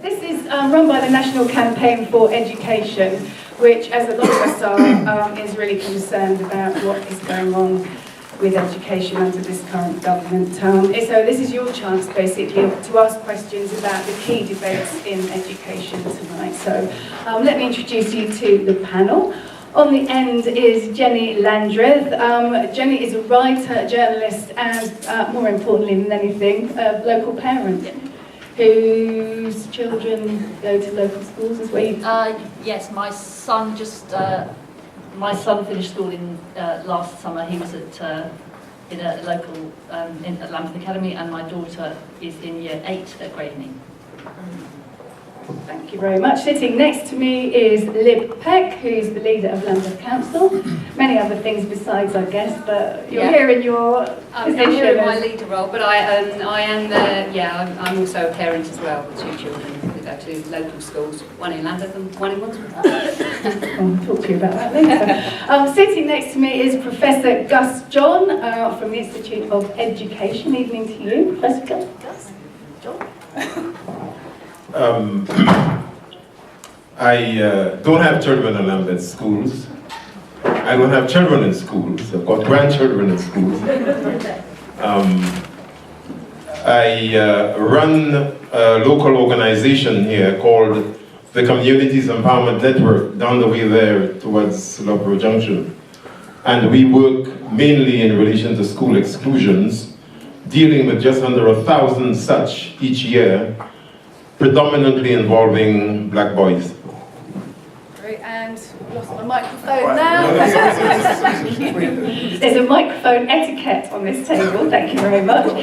this is run by the National Campaign for Education, which, as a lot of us are, is really concerned about what is going on with education under this current government. So this is your chance, basically, to ask questions about the key debates in education tonight. So let me introduce you to the panel. On the end is Jenny Landreth. Jenny is a writer, journalist, and more importantly than anything, a local parent whose children go to local schools as well. Yes, my son finished school in last summer. He was at in a local at Lambeth Academy, and my daughter is in year 8 at Graveney. Thank you very much. Sitting next to me is Lib Peck, who's the leader of Lambeth Council. Many other things besides, I guess, but you're here in your I'm here in my leader role, but I am I'm also a parent as well with 2 children who go to local schools, one in Lambeth and one in Wandsworth. I'll talk to you about that later. Sitting next to me is Professor Gus John from the Institute of Education. Evening to you, Professor Gus John. I don't have children in Lambeth schools. I don't have children in schools. I've got grandchildren in schools. I run a local organization here called the Communities Empowerment Network down the way there towards Loughborough Junction. And we work mainly in relation to school exclusions, dealing with just under 1,000 such each year, predominantly involving black boys. Great, and I've lost my microphone now. There's a microphone etiquette on this table, thank you very much.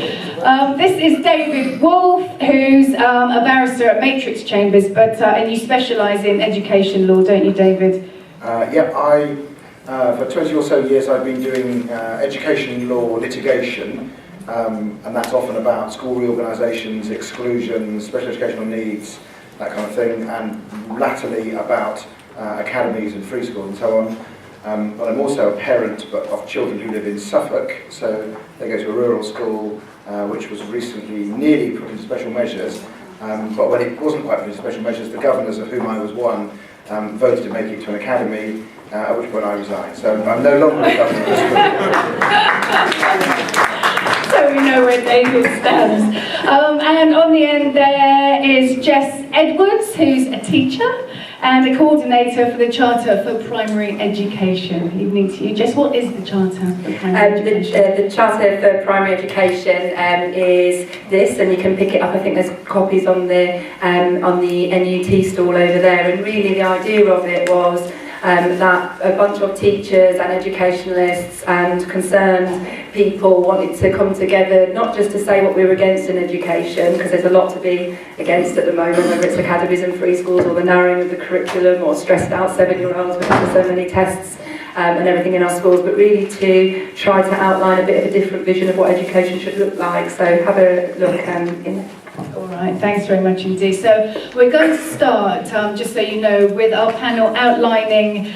This is David Wolfe, who's a barrister at Matrix Chambers, but and you specialise in education law, don't you, David? For 20 or so years I've been doing education law litigation. And that's often about school reorganisations, exclusions, special educational needs, that kind of thing, and latterly about academies and free schools and so on. But I'm also a parent of children who live in Suffolk, so they go to a rural school which was recently nearly put into special measures, but when it wasn't quite put into special measures, the governors, of whom I was one, voted to make it to an academy, at which point I resigned. So I'm no longer the governor of the school. So we know where David stands. And on the end there is Jess Edwards, who's a teacher and a coordinator for the Charter for Primary Education. Evening to you, Jess. What is the Charter for Primary Education? The Charter for Primary Education is this, and you can pick it up. I think there's copies on the NUT stall over there. And really, the idea of it was that a bunch of teachers and educationalists and concerned people wanted to come together, not just to say what we were against in education, because there's a lot to be against at the moment, whether it's academies and free schools or the narrowing of the curriculum or stressed out 7-year-olds because there's so many tests and everything in our schools, but really to try to outline a bit of a different vision of what education should look like. So have a look in. All right, thanks very much indeed. So we're going to start, just so you know, with our panel outlining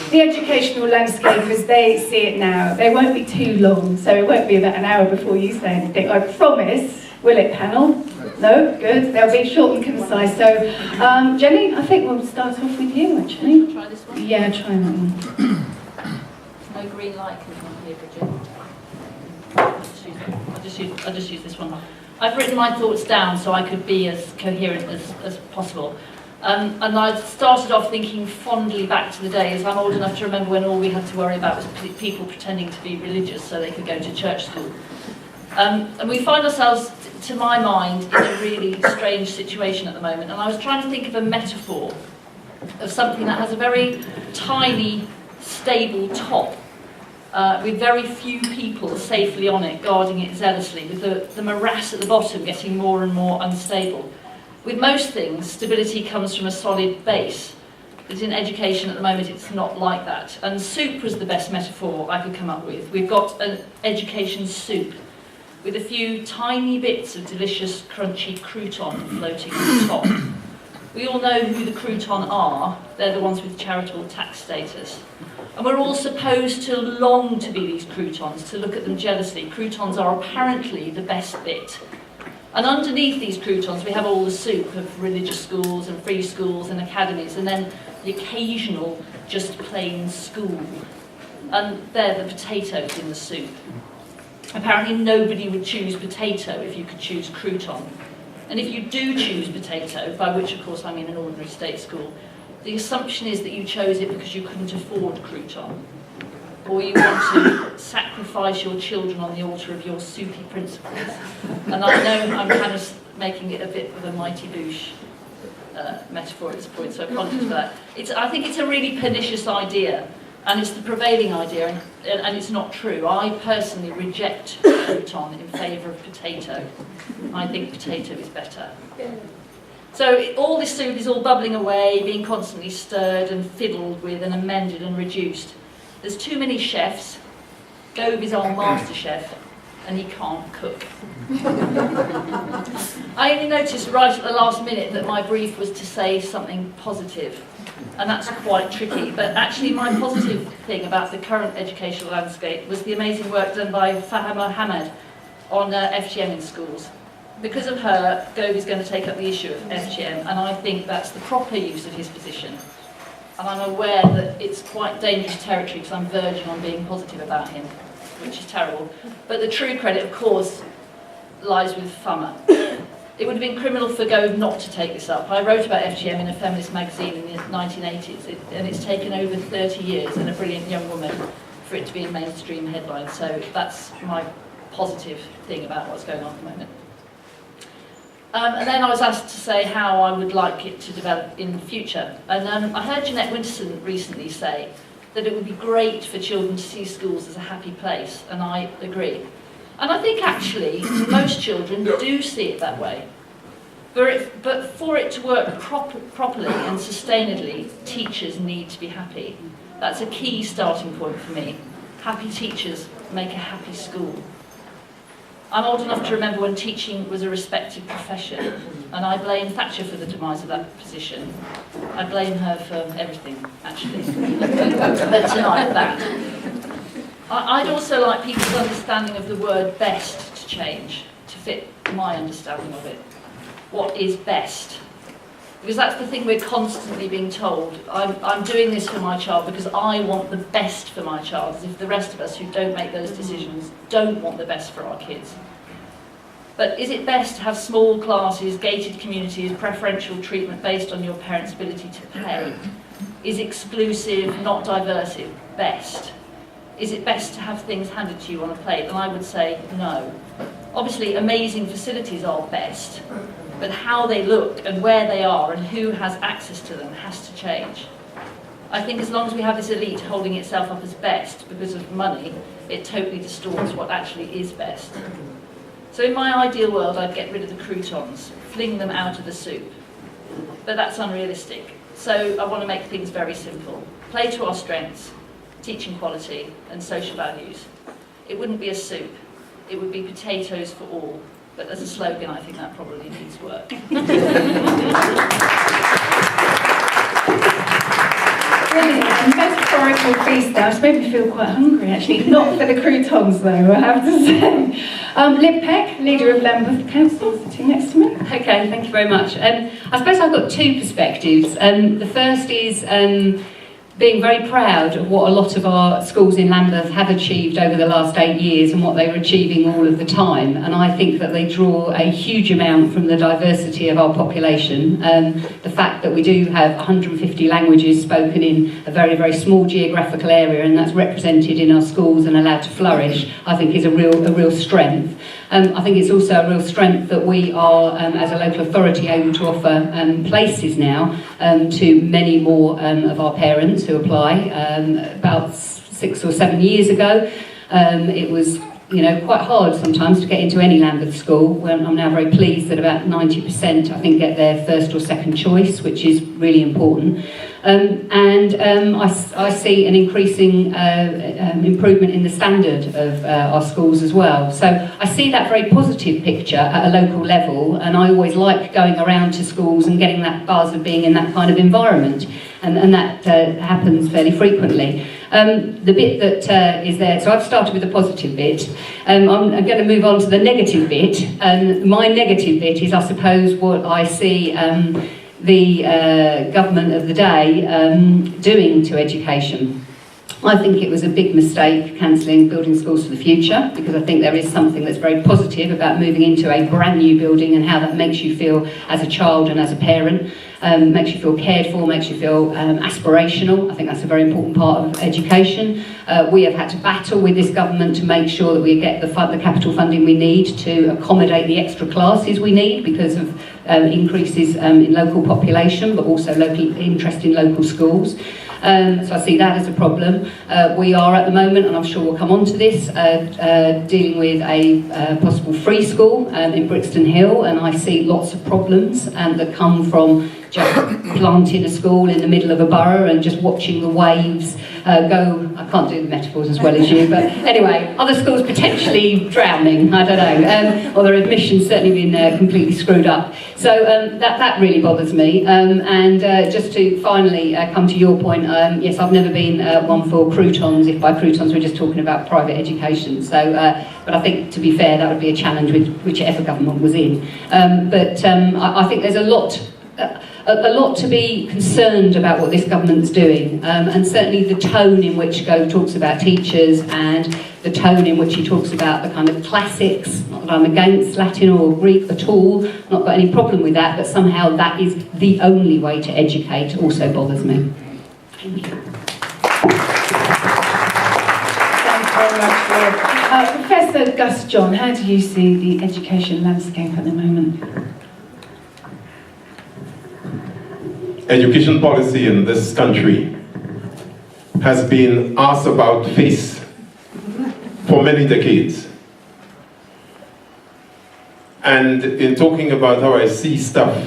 the educational landscape as they see it now. They won't be too long, so it won't be about an hour before you say anything, I promise. Will it, panel? No? Good. They'll be short and concise. So, Jenny, I think we'll start off with you, actually. Try this one? Yeah, try that one. No green light can come here, Bridget. I'll just use this one. I've written my thoughts down so I could be as coherent as possible. And I started off thinking fondly back to the days. I'm old enough to remember when all we had to worry about was people pretending to be religious so they could go to church school. And we find ourselves, to my mind, in a really strange situation at the moment. And I was trying to think of a metaphor of something that has a very tiny, stable top, with very few people safely on it, guarding it zealously, with the morass at the bottom getting more and more unstable. With most things, stability comes from a solid base. But in education at the moment, it's not like that. And soup was the best metaphor I could come up with. We've got an education soup with a few tiny bits of delicious, crunchy crouton floating on the top. We all know who the crouton are. They're the ones with charitable tax status. And we're all supposed to long to be these croutons, to look at them jealously. Croutons are apparently the best bit. And underneath these croutons, we have all the soup of religious schools and free schools and academies, and then the occasional just plain school. And they're the potatoes in the soup. Apparently nobody would choose potato if you could choose crouton. And if you do choose potato, by which of course I mean an ordinary state school, the assumption is that you chose it because you couldn't afford crouton, or you want to sacrifice your children on the altar of your soupy principles. And I know I'm kind of making it a bit of a mighty boosh metaphor at this point, so apologies for that. I think it's a really pernicious idea, and it's the prevailing idea, and it's not true. I personally reject crouton in favour of potato. I think potato is better. So all this soup is all bubbling away, being constantly stirred and fiddled with and amended and reduced. There's too many chefs. Gove is our master chef, and he can't cook. I only noticed right at the last minute that my brief was to say something positive, and that's quite tricky. But actually my positive thing about the current educational landscape was the amazing work done by Fahima Hamad on FGM in schools. Because of her, Gove is going to take up the issue of FGM, and I think that's the proper use of his position. And I'm aware that it's quite dangerous territory because I'm verging on being positive about him, which is terrible. But the true credit, of course, lies with Fahima. It would have been criminal for Gove not to take this up. I wrote about FGM in a feminist magazine in the 1980s, and it's taken over 30 years and a brilliant young woman for it to be in mainstream headlines. So that's my positive thing about what's going on at the moment. And then I was asked to say how I would like it to develop in the future. And I heard Jeanette Winterson recently say that it would be great for children to see schools as a happy place, and I agree. And I think actually most children do see it that way. But for it to work properly and sustainably, teachers need to be happy. That's a key starting point for me. Happy teachers make a happy school. I'm old enough to remember when teaching was a respected profession, and I blame Thatcher for the demise of that position. I blame her for everything, actually. But tonight, that. I'd also like people's understanding of the word best to change, to fit my understanding of it. What is best? Because that's the thing we're constantly being told. I'm doing this for my child because I want the best for my child, as if the rest of us who don't make those decisions don't want the best for our kids. But is it best to have small classes, gated communities, preferential treatment based on your parents' ability to pay? Is exclusive, not diversive, best? Is it best to have things handed to you on a plate? And I would say no. Obviously, amazing facilities are best, but how they look and where they are and who has access to them has to change. I think as long as we have this elite holding itself up as best because of money, it totally distorts what actually is best. So in my ideal world, I'd get rid of the croutons, fling them out of the soup. But that's unrealistic. So I want to make things very simple. Play to our strengths, teaching quality and social values. It wouldn't be a soup. It would be potatoes for all. But as a slogan, I think that probably needs work. Brilliant, and metaphorical feast now. It's made me feel quite hungry actually. Not for the croutons though, I have to say. Liv Peck, leader of Lambeth Council, sitting next to me. Okay, thank you very much. I suppose I've got two perspectives. The first is being very proud of what a lot of our schools in Lambeth have achieved over the last 8 years and what they were achieving all of the time. And I think that they draw a huge amount from the diversity of our population. The fact that we do have 150 languages spoken in a very, very small geographical area, and that's represented in our schools and allowed to flourish, I think is a real strength. I think it's also a real strength that we are, as a local authority, able to offer places now to many more of our parents who apply. About 6 or 7 years ago, it was quite hard sometimes to get into any Lambeth school. I'm now very pleased that about 90% I think get their first or second choice, which is really important. I see an increasing improvement in the standard of our schools as well. So I see that very positive picture at a local level, and I always like going around to schools and getting that buzz of being in that kind of environment, and that happens fairly frequently. The bit that is there, so I've started with the positive bit. I'm going to move on to the negative bit. My negative bit is, I suppose, what I see the government of the day doing to education. I think it was a big mistake cancelling Building Schools for the Future, because I think there is something that's very positive about moving into a brand new building and how that makes you feel as a child and as a parent. Makes you feel cared for, makes you feel aspirational. I think that's a very important part of education. We have had to battle with this government to make sure that we get the capital funding we need to accommodate the extra classes we need because of increases in local population, but also local interest in local schools. So I see that as a problem. We are at the moment, and I'm sure we'll come on to this, dealing with a possible free school in Brixton Hill, and I see lots of problems that come from just planting a school in the middle of a borough and just watching the waves go. I can't do the metaphors as well as you, but anyway, other schools potentially drowning, I don't know, or their admissions certainly been completely screwed up. So that really bothers me. And just to finally come to your point, yes, I've never been one for croutons, if by croutons we're just talking about private education. So, but I think, to be fair, that would be a challenge with whichever government was in. I think there's a lot to be concerned about what this government's doing, and certainly the tone in which Gove talks about teachers and the tone in which he talks about the kind of classics. Not that I'm against Latin or Greek at all, not got any problem with that, but somehow that is the only way to educate also bothers me. Thank you. Thanks very much, Lord. Professor Gus John, how do you see the education landscape at the moment? Education policy in this country has been asked about face for many decades. And in talking about how I see stuff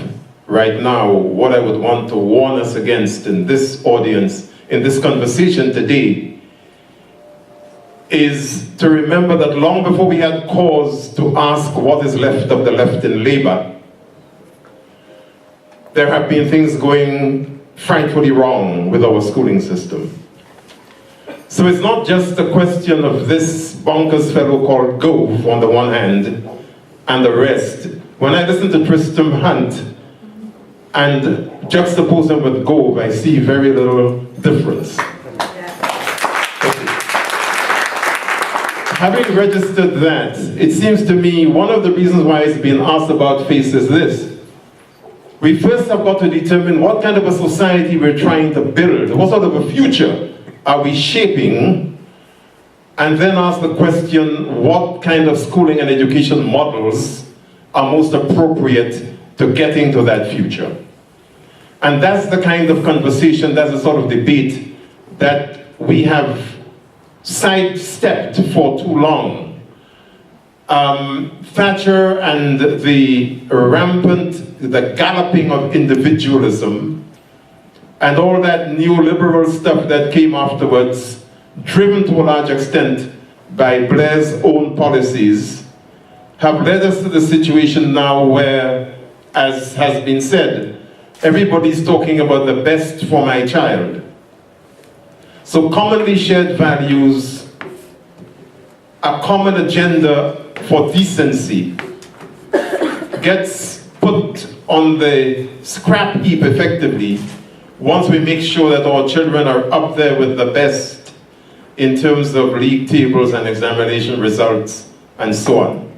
right now, what I would want to warn us against in this audience, in this conversation today, is to remember that long before we had cause to ask what is left of the left in Labour, there have been things going frightfully wrong with our schooling system. So it's not just a question of this bonkers fellow called Gove on the one hand and the rest. When I listen to Tristram Hunt and juxtapose them with Gove, I see very little difference. Having registered that, it seems to me one of the reasons why it's being asked about face is this. We first have got to determine what kind of a society we're trying to build, what sort of a future are we shaping, and then ask the question, what kind of schooling and education models are most appropriate to getting to that future? And that's the kind of conversation, that's the sort of debate that we have sidestepped for too long. Thatcher and the galloping of individualism and all that neoliberal stuff that came afterwards, driven to a large extent by Blair's own policies, have led us to the situation now where, as has been said, everybody's talking about the best for my child. So commonly shared values, a common agenda for decency gets put on the scrap heap effectively once we make sure that our children are up there with the best in terms of league tables and examination results and so on.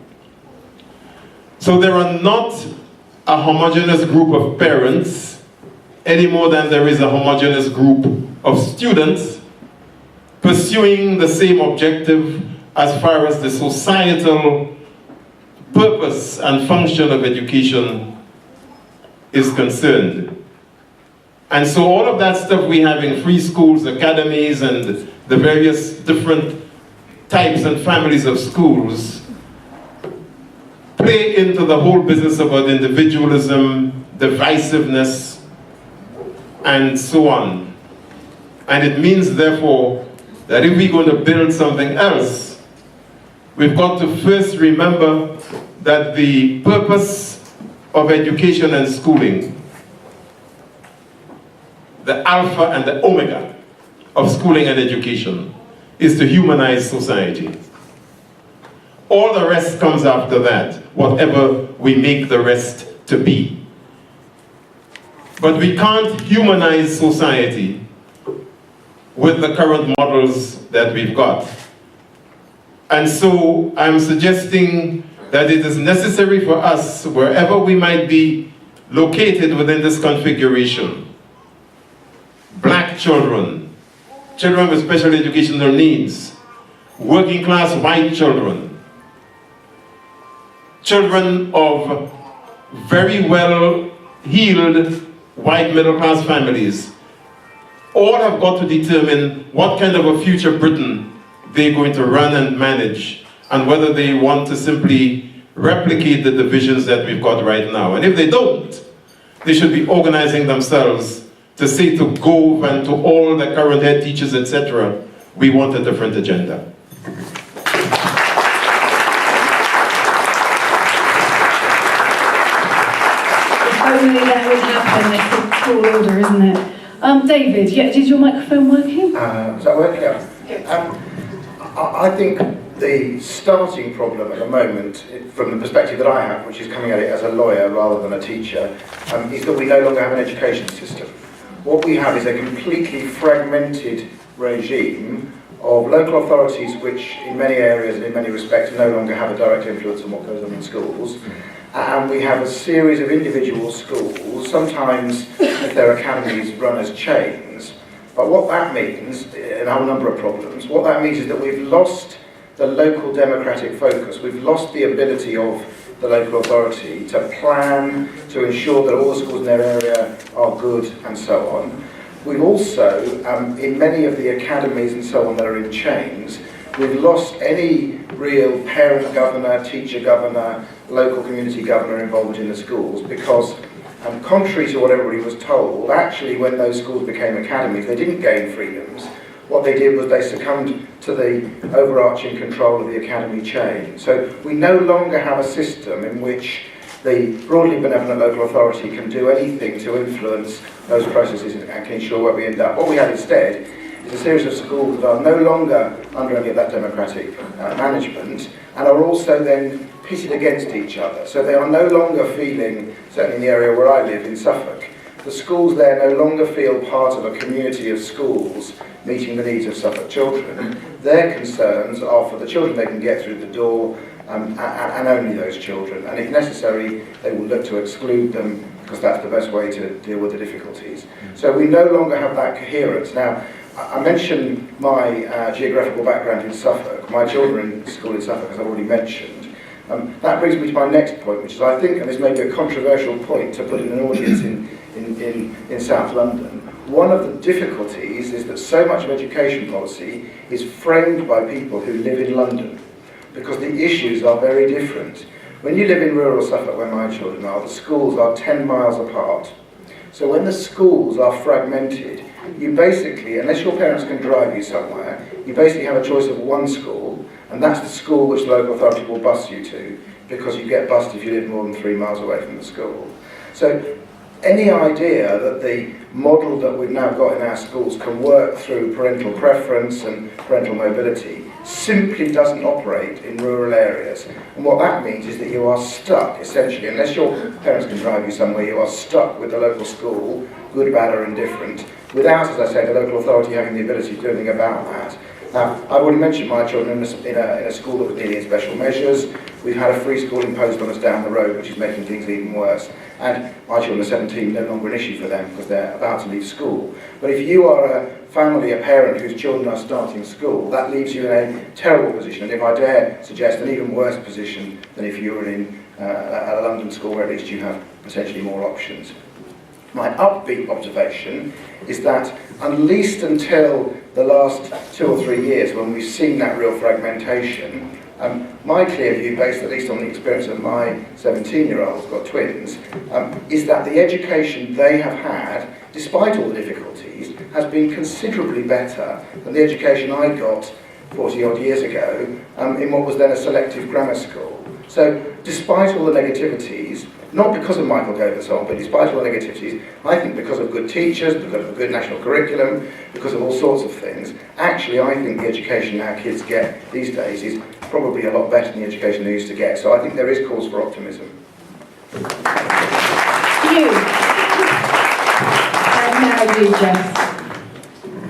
So there are not a homogeneous group of parents any more than there is a homogeneous group of students pursuing the same objective as far as the societal purpose and function of education is concerned. And so all of that stuff we have in free schools, academies, and the various different types and families of schools play into the whole business about individualism, divisiveness, and so on. And it means, therefore, that if we're going to build something else, we've got to first remember that the purpose of education and schooling, the alpha and the omega, of schooling and education is to humanize society. All the rest comes after that, whatever we make the rest to be. But we can't humanize society with the current models that we've got. And so I'm suggesting that it is necessary for us, wherever we might be located within this configuration, black children, children with special educational needs, working class white children, children of very well-heeled white middle-class families, all have got to determine what kind of a future Britain they're going to run and manage, and whether they want to simply replicate the divisions that we've got right now. And if they don't, they should be organizing themselves to say to Gove and to all the current head teachers, etc., we want a different agenda. Only that would happen. It's a tall order, isn't it? David, is your microphone working? Is that working? Yeah. I think the starting problem at the moment, from the perspective that I have, which is coming at it as a lawyer rather than a teacher, is that we no longer have an education system. What we have is a completely fragmented regime of local authorities which in many areas and in many respects no longer have a direct influence on what goes on in schools. And we have a series of individual schools, sometimes if their academies run as chains. But what that means, and a whole number of problems, what that means is that we've lost the local democratic focus. We've lost the ability of the local authority to plan, to ensure that all the schools in their area are good, and so on. We've also, in many of the academies and so on that are in chains, we've lost any real parent governor, teacher governor, local community governor involved in the schools, because contrary to what everybody was told, actually when those schools became academies, they didn't gain freedoms. What they did was they succumbed to the overarching control of the academy chain. So we no longer have a system in which the broadly benevolent local authority can do anything to influence those processes and can ensure where we end up. What we have instead is a series of schools that are no longer under any of that democratic management and are also then pitted against each other. So they are no longer feeling, certainly in the area where I live in Suffolk, the schools there no longer feel part of a community of schools meeting the needs of Suffolk children. Their concerns are for the children they can get through the door and only those children. And if necessary, they will look to exclude them because that's the best way to deal with the difficulties. So we no longer have that coherence. Now, I mentioned my geographical background in Suffolk. My children in school in Suffolk, as I've already mentioned. That brings me to my next point, which is I think, and this may be a controversial point to put in an audience in South London, one of the difficulties is that so much of education policy is framed by people who live in London, because the issues are very different. When you live in rural Suffolk, where my children are, the schools are 10 miles apart. So when the schools are fragmented, you basically, unless your parents can drive you somewhere, you basically have a choice of one school, and that's the school which the local authority will bus you to, because you get bused if you live more than 3 miles away from the school. So any idea that the model that we've now got in our schools can work through parental preference and parental mobility simply doesn't operate in rural areas. And what that means is that you are stuck, essentially, unless your parents can drive you somewhere, you are stuck with the local school, good, bad or indifferent, without, as I say, the local authority having the ability to do anything about that. Now, I've already mentioned my children in a school that was nearly in special measures. We've had a free school imposed on us down the road, which is making things even worse. And my children are 17, no longer an issue for them because they're about to leave school. But if you are a family, a parent whose children are starting school, that leaves you in a terrible position. And if I dare suggest, an even worse position than if you were in a London school where at least you have potentially more options. My upbeat observation is that at least until the last 2 or 3 years when we've seen that real fragmentation, my clear view, based at least on the experience of my 17-year-olds, got twins, is that the education they have had, despite all the difficulties, has been considerably better than the education I got 40-odd years ago in what was then a selective grammar school. So, despite all the negativities, not because of Michael Gover's song, but despite all the negativities, I think because of good teachers, because of a good national curriculum, because of all sorts of things, actually I think the education our kids get these days is probably a lot better than the education they used to get. So I think there is cause for optimism. You. And now you, Jess.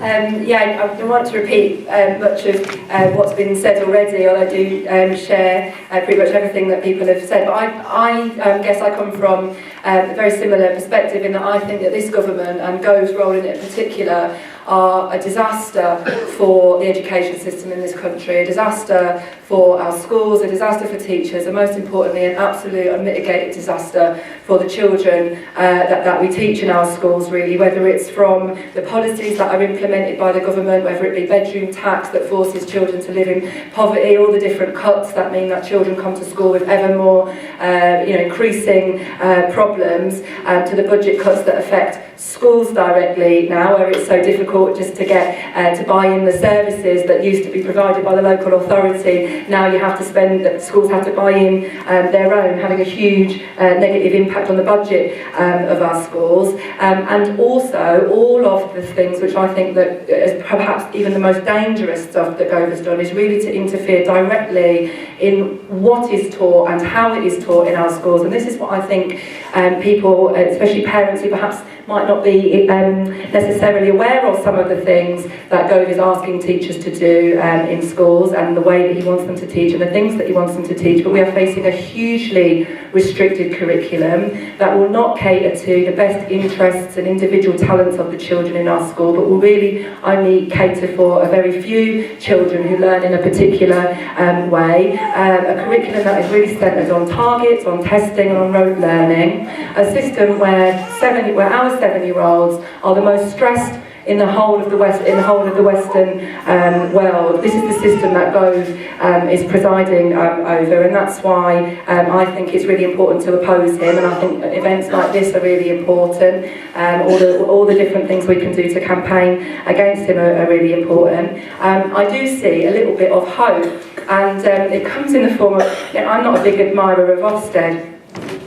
Yeah, I don't want to repeat much of what's been said already, although I do share pretty much everything that people have said. But I guess I come from a very similar perspective in that I think that this government, and Gove's role in it in particular, are a disaster for the education system in this country, a disaster for our schools, a disaster for teachers, and most importantly, an absolute unmitigated disaster for the children that we teach in our schools, really, whether it's from the policies that are implemented by the government, whether it be bedroom tax that forces children to live in poverty, all the different cuts that mean that children come to school with ever more increasing problems, to the budget cuts that affect schools directly now, where it's so difficult just to get to buy in the services that used to be provided by the local authority. Now you have to spend, schools have to buy in their own, having a huge negative impact on the budget of our schools. And also all of the things which I think that is perhaps even the most dangerous stuff that Gove has done is really to interfere directly in what is taught and how it is taught in our schools. And this is what I think people, especially parents who perhaps might not be necessarily aware of some of the things that Gove is asking teachers to do in schools, and the way that he wants them to teach and the things that he wants them to teach. But we are facing a hugely restricted curriculum that will not cater to the best interests and individual talents of the children in our school, but will really only cater for a very few children who learn in a particular way. A curriculum that is really centred on targets, on testing and on rote learning. A system where our 7-year-olds are the most stressed in the whole of the Western world. This is the system that Gove is presiding over, and that's why I think it's really important to oppose him. And I think events like this are really important. All the different things we can do to campaign against him are really important. I do see a little bit of hope, and it comes in the form of, I'm not a big admirer of Ofsted,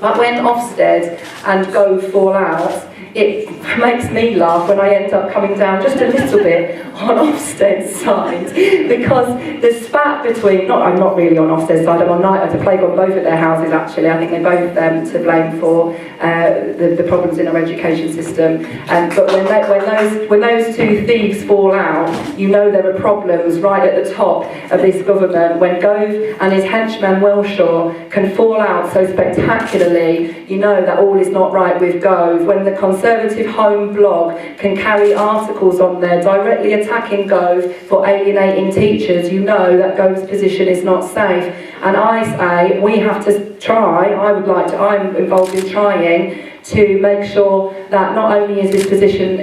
but when Ofsted and Gove fall out, it makes me laugh when I end up coming down just a little bit on Ofsted's side, because the spat between, I'm not really on Ofsted's side, I'm on the plague on both of their houses actually. I think they're both to blame for the problems in our education system. But when those two thieves fall out, you know there are problems right at the top of this government. When Gove and his henchman Welshaw can fall out so spectacularly, you know that all is not right with Gove. When the Conservative Home blog can carry articles on there directly attacking Gove for alienating teachers, you know that Gove's position is not safe. And I say we have to try, I'm involved in trying to make sure that not only is his position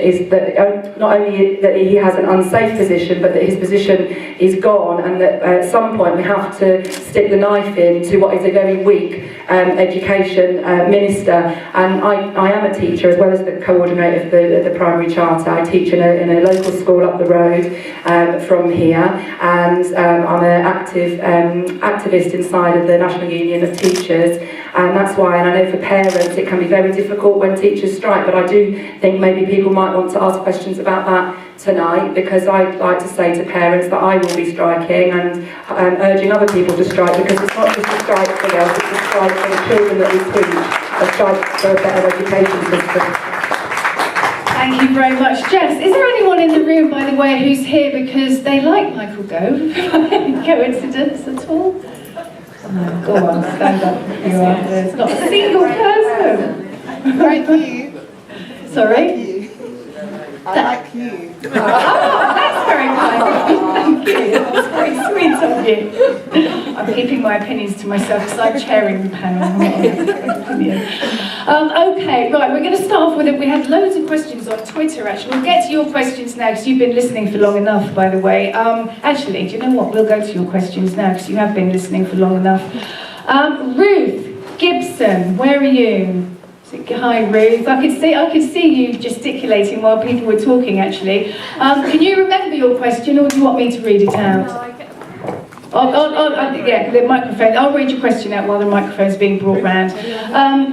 not only that he has an unsafe position, but that his position is gone, and that at some point we have to stick the knife in to what is a very weak education minister. And I am a teacher as well as the coordinator of the primary charter. I teach in a local school up the road from here, and I'm an activist inside of the National Union of Teachers. And that's why, and I know for parents it can be very difficult when teachers strike, but I do think maybe people might want to ask questions about that tonight, because I'd like to say to parents that I will be striking and urging other people to strike, because it's not just a strike for us, it's a strike for the children that we teach, a strike for a better education system. Thank you very much. Jess, is there anyone in the room, by the way, who's here because they like Michael Gove? Coincidence at all? No, go on, stand up. You are. There's not a single person. Thank you. Sorry? Thank you. I like you. Oh, that's very kind. Thank you. That's very sweet of you. I'm keeping my opinions to myself because I'm chairing the panel. Okay, right, we're going to start off with it. We had loads of questions on Twitter, actually. We'll get to your questions now because you've been listening for long enough, by the way. Actually, do you know what? We'll go to your questions now because you have been listening for long enough. Ruth Gibson, where are you? Hi Ruth, I could see you gesticulating while people were talking actually. Can you remember your question, or do you want me to read it out? Yeah, the microphone. I'll read your question out while the microphone's being brought round.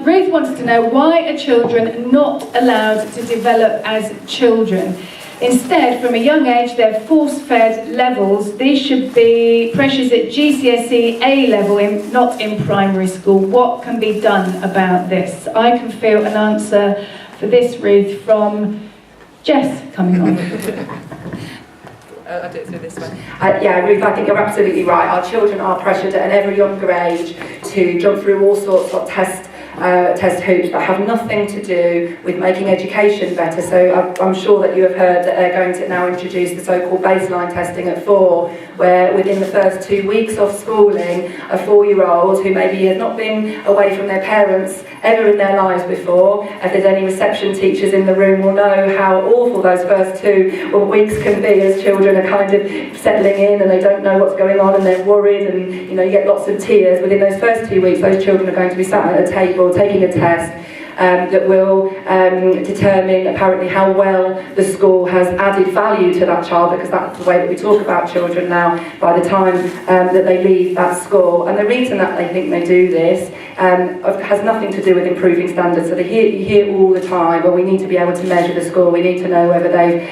Ruth wants to know, why are children not allowed to develop as children? Instead, from a young age, they're force-fed levels. These should be pressures at GCSE A level, not in primary school. What can be done about this? I can feel an answer for this, Ruth, from Jess coming on. I'll do it through this one. Yeah, Ruth, I think you're absolutely right. Our children are pressured at an ever younger age to jump through all sorts of test hoops that have nothing to do with making education better. So I'm sure that you have heard that they're going to now introduce the so-called baseline testing at 4, where within the first 2 weeks of schooling, a 4-year-old who maybe has not been away from their parents ever in their lives before, if there's any reception teachers in the room, will know how awful those first 2 weeks can be as children are kind of settling in and they don't know what's going on and they're worried, and you know, you get lots of tears. Within those first 2 weeks, those children are going to be sat at a table taking a test that will determine apparently how well the school has added value to that child, because that's the way that we talk about children now by the time that they leave that school. And the reason that they think they do this has nothing to do with improving standards. So you hear all the time, well, we need to be able to measure the school, we need to know whether they've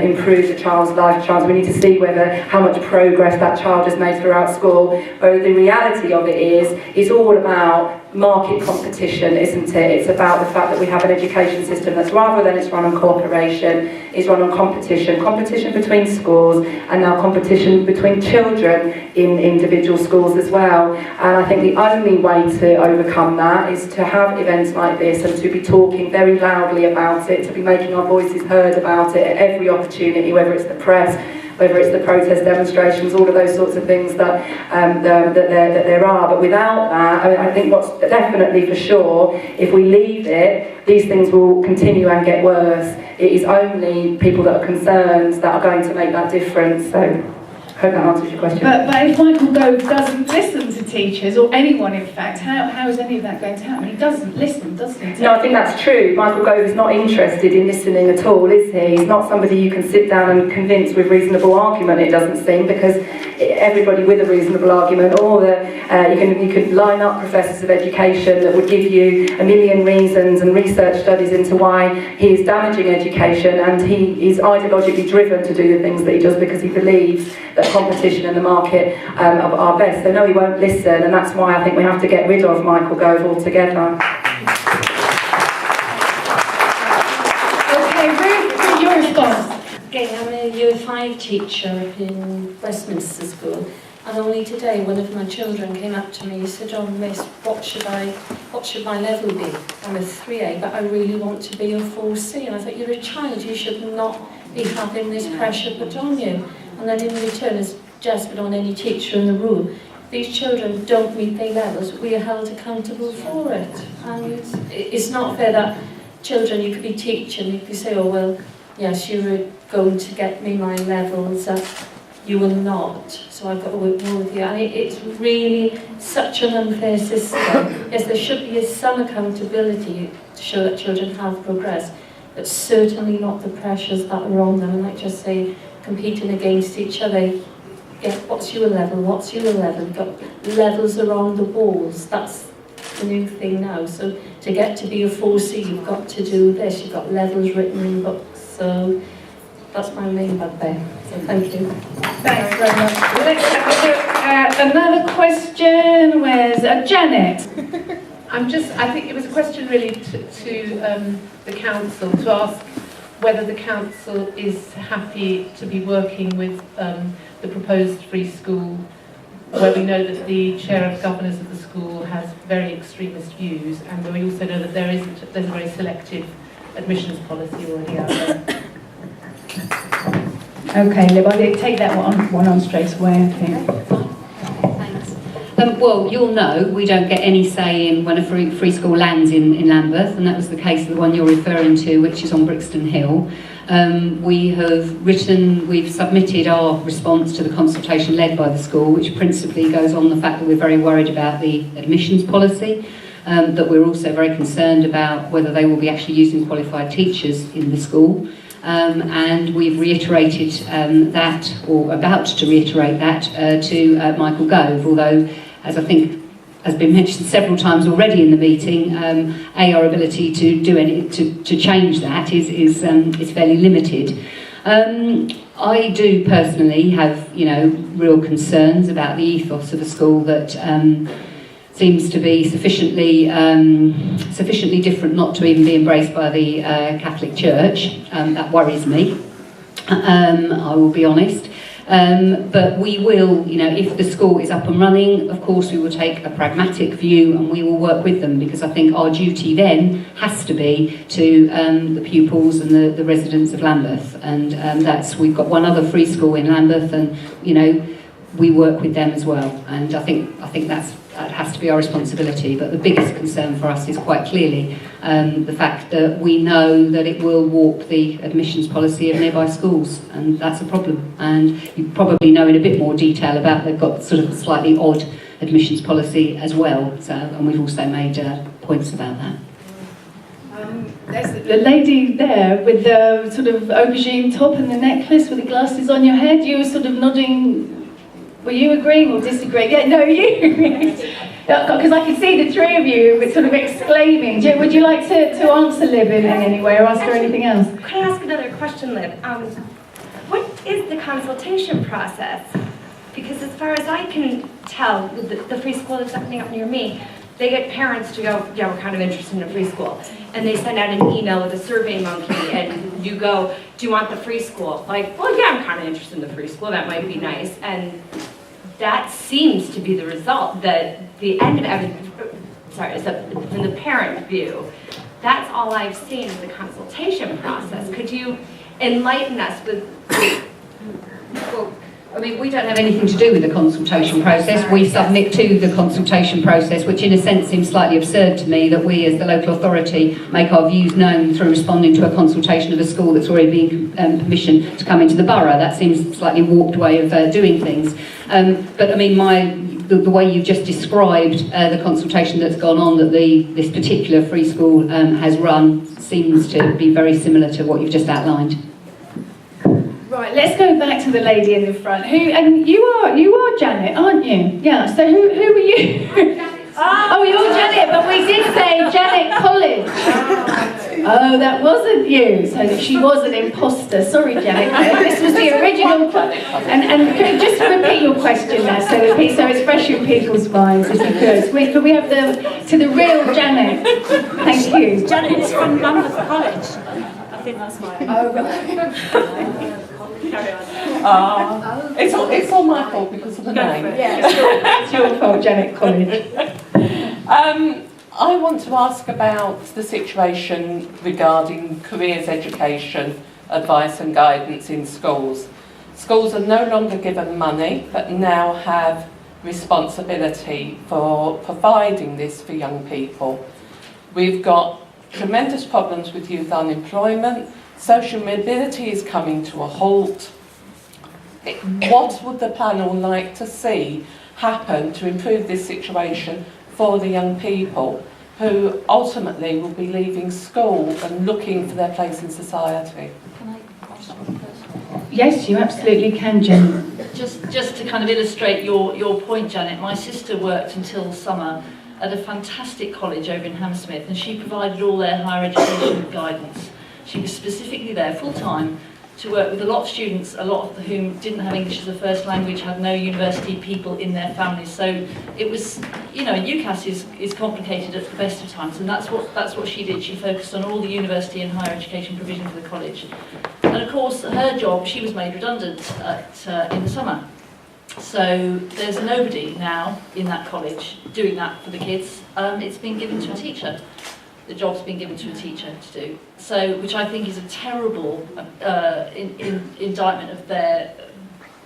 improved the child's life chance, we need to see how much progress that child has made throughout school. But the reality of it is, it's all about market competition, isn't it? It's about the fact that we have an education system that's, rather than it's run on cooperation, is run on competition between schools, and now competition between children in individual schools as well. And I think the only way to overcome that is to have events like this and to be talking very loudly about it, to be making our voices heard about it at every opportunity, whether it's the press, whether it's the protest demonstrations, all of those sorts of things that there are. But without that, I think what's definitely for sure, if we leave it, these things will continue and get worse. It is only people that are concerned that are going to make that difference. So I hope that answers your question. But if Michael Gove doesn't listen to teachers, or anyone in fact, how is any of that going to happen? He doesn't listen, does he? No, I think that's true. Michael Gove is not interested in listening at all, is he? He's not somebody you can sit down and convince with reasonable argument, it doesn't seem, because everybody with a reasonable argument, or you could line up professors of education that would give you a million reasons and research studies into why he is damaging education, and he is ideologically driven to do the things that he does because he believes that competition and the market are best. So no, he won't listen, and that's why I think we have to get rid of Michael Gove altogether. Okay, Ruth, your response. Okay, I'm a Year 5 teacher up in Westminster School, and only today one of my children came up to me and said, "Oh Miss, what should my level be? I'm a 3A, but I really want to be a 4C." And I thought, you're a child, you should not be having this pressure put on you. And then in return, as Jess put on any teacher in the room, these children don't meet their levels, we are held accountable for it. And it's not fair that children, you could be teaching, you could say, oh well, yes, you were going to get me my levels, you will not, so I've got to work more with you. And it's really such an unfair system. Yes, there should be some accountability to show that children have progressed, but certainly not the pressures that are on them. And like just say, competing against each other. Yeah, what's your level? What's your level? You've got levels around the walls. That's the new thing now. So to get to be a 4C, you've got to do this. You've got levels written in books. So that's my main bugbear. So thank you. Thanks very much. Let's have a look at another question. Where's Janet? I think it was a question really to the council, to ask whether the council is happy to be working with the proposed free school, where we know that the chair of governors of the school has very extremist views, and where we also know that there's a very selective admissions policy already out there. Okay, Liv, I'll take that one on straight away, I think. Well, you'll know we don't get any say in when a free school lands in Lambeth, and that was the case of the one you're referring to, which is on Brixton Hill. We've submitted our response to the consultation led by the school, which principally goes on the fact that we're very worried about the admissions policy, that we're also very concerned about whether they will be actually using qualified teachers in the school. and we've reiterated that, or about to reiterate that, to Michael Gove, although, as I think has been mentioned several times already in the meeting, our ability to do to change that is fairly limited. I do personally have, real concerns about the ethos of a school that seems to be sufficiently different not to even be embraced by the Catholic Church. That worries me. I will be honest. But we will, if the school is up and running, of course we will take a pragmatic view and we will work with them, because I think our duty then has to be to the pupils and the residents of Lambeth, and we've got one other free school in Lambeth, and we work with them as well, and I think that has to be our responsibility. But the biggest concern for us is quite clearly the fact that we know that it will warp the admissions policy of nearby schools, and that's a problem. And you probably know in a bit more detail about they've got sort of a slightly odd admissions policy as well. So, and we've also made points about that. There's the lady there with the sort of aubergine top and the necklace with the glasses on your head. You were sort of nodding. Were you agreeing or disagreeing? Yeah, no, you. Because I can see the three of you sort of exclaiming. Would you like to answer Lib in any way, or ask her anything else? Could I ask another question, Lib? What is the consultation process? Because as far as I can tell, the free school that's opening up near me, they get parents to go, yeah, we're kind of interested in a free school. And they send out an email with a survey monkey, and you go, do you want the free school? Like, well, yeah, I'm kind of interested in the free school, that might be nice. And that seems to be the result, that the end of everything, from the parent view, that's all I've seen is the consultation process. Could you enlighten us with... Well, I mean, we don't have anything to do with the consultation process. We submit to the consultation process, which in a sense seems slightly absurd to me, that we as the local authority make our views known through responding to a consultation of a school that's already been permission to come into the borough. That seems a slightly warped way of doing things. But I mean, the way you've just described the consultation that's gone on that this particular free school has run seems to be very similar to what you've just outlined. Right, let's go back to the lady in the front. And you are Janet, aren't you? Yeah. So who are you? Oh, you're Janet, but we did say Janet College. Oh, that wasn't you. So she was an imposter. Sorry, Janet. This was the original. And could you just repeat your question now, so it's fresh in people's minds, if you could. Could we have to the real Janet? Thank you. Janet's from Lambeth College. I think that's why. Oh, right. It's all my fault because of the name. Yeah, it's your fault, Janet College. I want to ask about the situation regarding careers education, advice and guidance in schools. Schools are no longer given money, but now have responsibility for providing this for young people. We've got tremendous problems with youth unemployment. Social mobility is coming to a halt. What would the panel like to see happen to improve this situation for the young people who ultimately will be leaving school and looking for their place in society? Can I ask something first? Yes, you absolutely can, Jen. Just to kind of illustrate your point, Janet, my sister worked until summer at a fantastic college over in Hammersmith, and she provided all their higher education guidance. She was specifically there full-time to work with a lot of students, a lot of whom didn't have English as a first language, had no university people in their families. So it was, UCAS is complicated at the best of times, and that's what she did. She focused on all the university and higher education provision for the college. And of course, her job, she was made redundant in the summer. So there's nobody now in that college doing that for the kids. It's been given to a teacher. The job's been given to a teacher to do. So, which I think is a terrible indictment of their,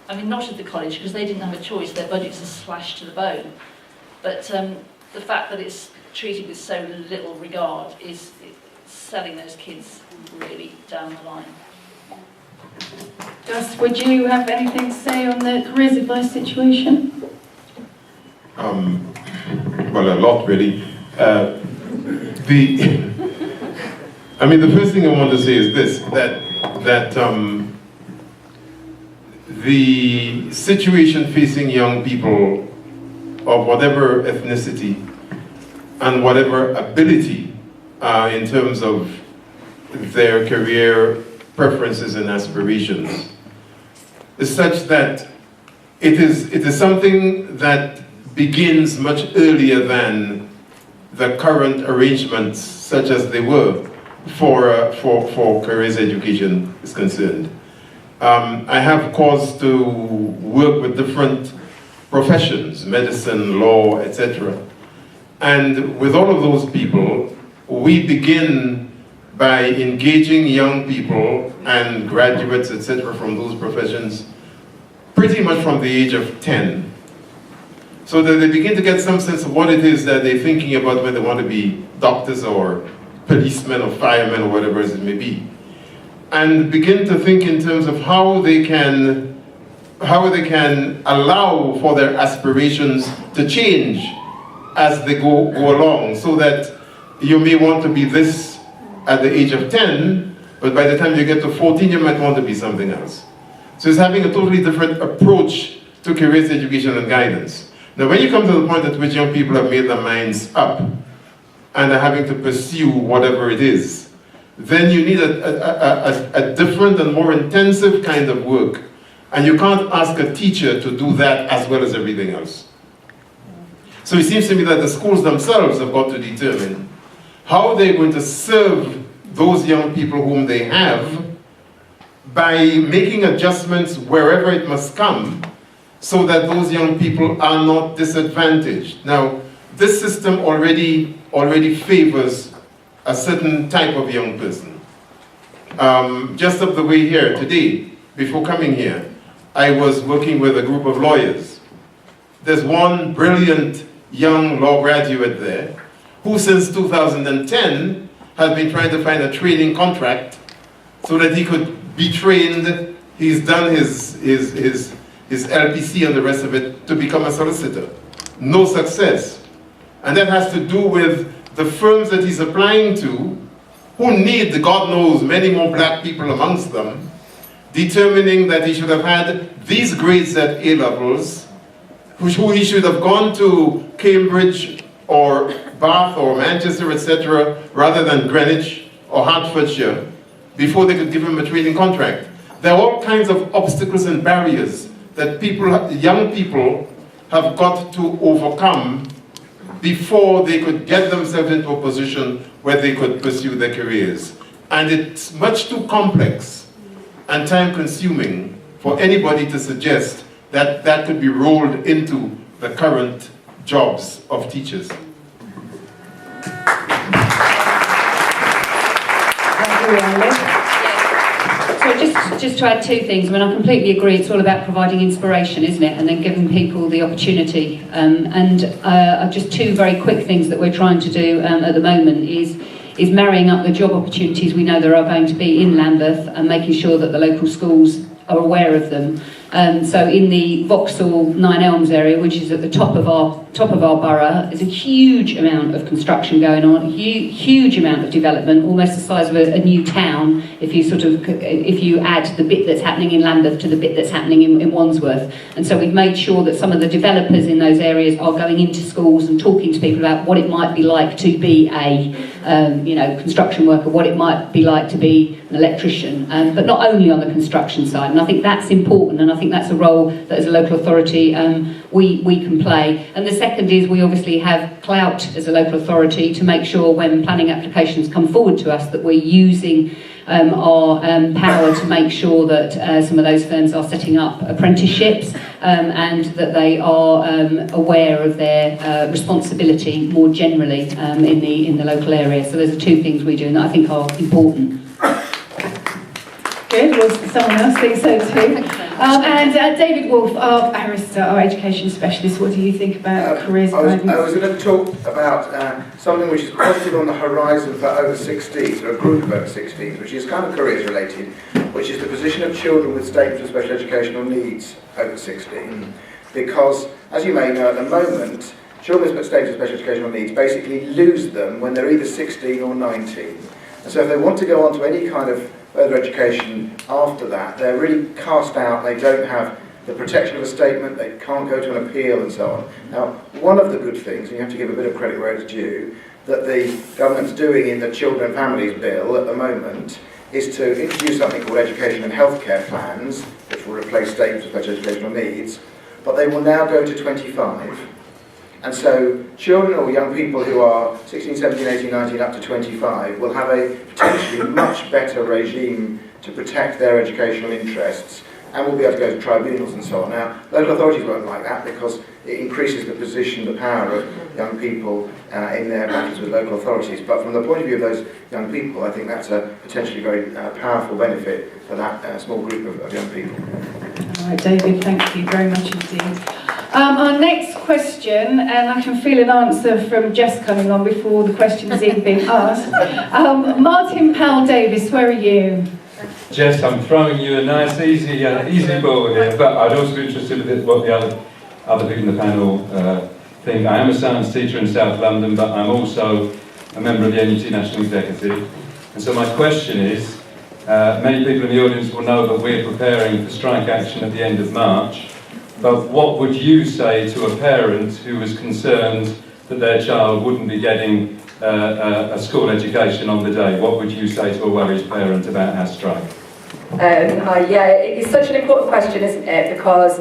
not of the college, because they didn't have a choice, their budgets are slashed to the bone. But the fact that it's treated with so little regard is selling those kids really down the line. Jess, would you have anything to say on the careers advice situation? Well, a lot really. The first thing I want to say is this, that that the situation facing young people of whatever ethnicity and whatever ability in terms of their career preferences and aspirations is such that it is something that begins much earlier than the current arrangements such as they were for careers education is concerned. I have cause to work with different professions, medicine, law, etc. And with all of those people, we begin by engaging young people and graduates, etc., from those professions pretty much from the age of 10. So that they begin to get some sense of what it is that they're thinking about when they want to be doctors or policemen or firemen or whatever it may be. And begin to think in terms of how they can allow for their aspirations to change as they go along, so that you may want to be this at the age of 10, but by the time you get to 14, you might want to be something else. So it's having a totally different approach to careers education and guidance. Now, when you come to the point at which young people have made their minds up and are having to pursue whatever it is, then you need a different and more intensive kind of work. And you can't ask a teacher to do that as well as everything else. So it seems to me that the schools themselves have got to determine how they're going to serve those young people whom they have by making adjustments wherever it must come, so that those young people are not disadvantaged. Now, this system already favors a certain type of young person. Just up the way here today, before coming here, I was working with a group of lawyers. There's one brilliant young law graduate there who since 2010 has been trying to find a training contract so that he could be trained. He's done his LPC and the rest of it to become a solicitor. No success. And that has to do with the firms that he's applying to, who need, God knows, many more black people amongst them, determining that he should have had these grades at A-levels, who he should have gone to Cambridge or Bath or Manchester, etc., rather than Greenwich or Hertfordshire, before they could give him a training contract. There are all kinds of obstacles and barriers that young people have got to overcome before they could get themselves into a position where they could pursue their careers. And it's much too complex and time-consuming for anybody to suggest that that could be rolled into the current jobs of teachers. So just to add two things. I mean, I completely agree. It's all about providing inspiration, isn't it? And then giving people the opportunity. Just two very quick things that we're trying to do at the moment is marrying up the job opportunities we know there are going to be in Lambeth and making sure that the local schools are aware of them. So in the Vauxhall Nine Elms area, which is at the top of our borough, there's a huge amount of construction going on, a huge amount of development, almost the size of a new town. If you add the bit that's happening in Lambeth to the bit that's happening in Wandsworth, and so we've made sure that some of the developers in those areas are going into schools and talking to people about what it might be like to be a construction worker, what it might be like to be an electrician, but not only on the construction side. And I think that's important, and I think that's a role that as a local authority we can play. And the second is we obviously have clout as a local authority to make sure when planning applications come forward to us that we're using our power to make sure that some of those firms are setting up apprenticeships and that they are aware of their responsibility more generally in the local area. So those are two things we do and that I think are important. Good, well, someone else thinks so too. And David Wolfe, our barrister, our education specialist, what do you think about careers guidance? I was going to talk about something which is positive on the horizon for over 16s, or a group of over 16s, which is kind of careers related, which is the position of children with statements of special educational needs over 16. Because, as you may know, at the moment, children with statements of special educational needs basically lose them when they're either 16 or 19. And so if they want to go on to any kind of further education after that, they're really cast out. They don't have the protection of a statement, they can't go to an appeal and so on. Now, one of the good things, and you have to give a bit of credit where it's due, that the government's doing in the Children and Families Bill at the moment is to introduce something called education and healthcare plans, which will replace statements of special educational needs, but they will now go to 25. And so children or young people who are 16, 17, 18, 19, up to 25 will have a potentially much better regime to protect their educational interests, and will be able to go to tribunals and so on. Now, local authorities won't like that because it increases the position, the power of young people in their battles with local authorities. But from the point of view of those young people, I think that's a potentially very powerful benefit for that small group of young people. All right, David, thank you very much indeed. Our next question, and I can feel an answer from Jess coming on before the question's even been asked. Martin Powell Davis, where are you? Jess, I'm throwing you a nice, easy ball here, but I'd also be interested in what the other people in the panel think. I am a science teacher in South London, but I'm also a member of the NUT National Executive. And so my question is, many people in the audience will know that we're preparing for strike action at the end of March, but what would you say to a parent who was concerned that their child wouldn't be getting a school education on the day? What would you say to a worried parent about our strike? Yeah, it's such an important question, isn't it? Because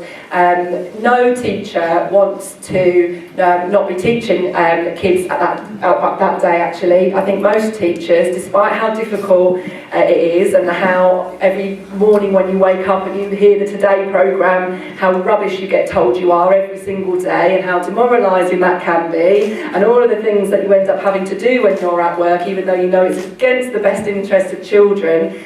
no teacher wants to not be teaching kids at that day, actually. I think most teachers, despite how difficult it is and how every morning when you wake up and you hear the Today programme, how rubbish you get told you are every single day and how demoralising that can be, and all of the things that you end up having to do when you're at work, even though you know it's against the best interests of children.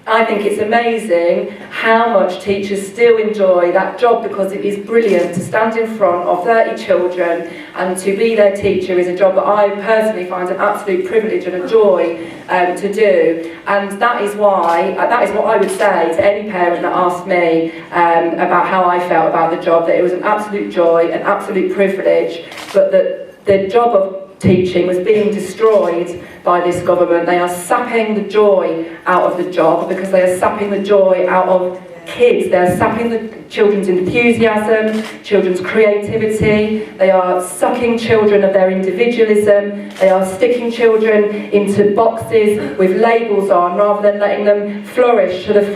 I think it's amazing how much teachers still enjoy that job, because it is brilliant to stand in front of 30 children and to be their teacher is a job that I personally find an absolute privilege and a joy to do. And that is why, that is what I would say to any parent that asked me about how I felt about the job, that it was an absolute joy, an absolute privilege, but that the job of teaching was being destroyed by this government. They are sapping the joy out of the job because they are sapping the joy out of kids. They are sapping the children's enthusiasm, children's creativity. They are sucking children of their individualism. They are sticking children into boxes with labels on rather than letting them flourish to their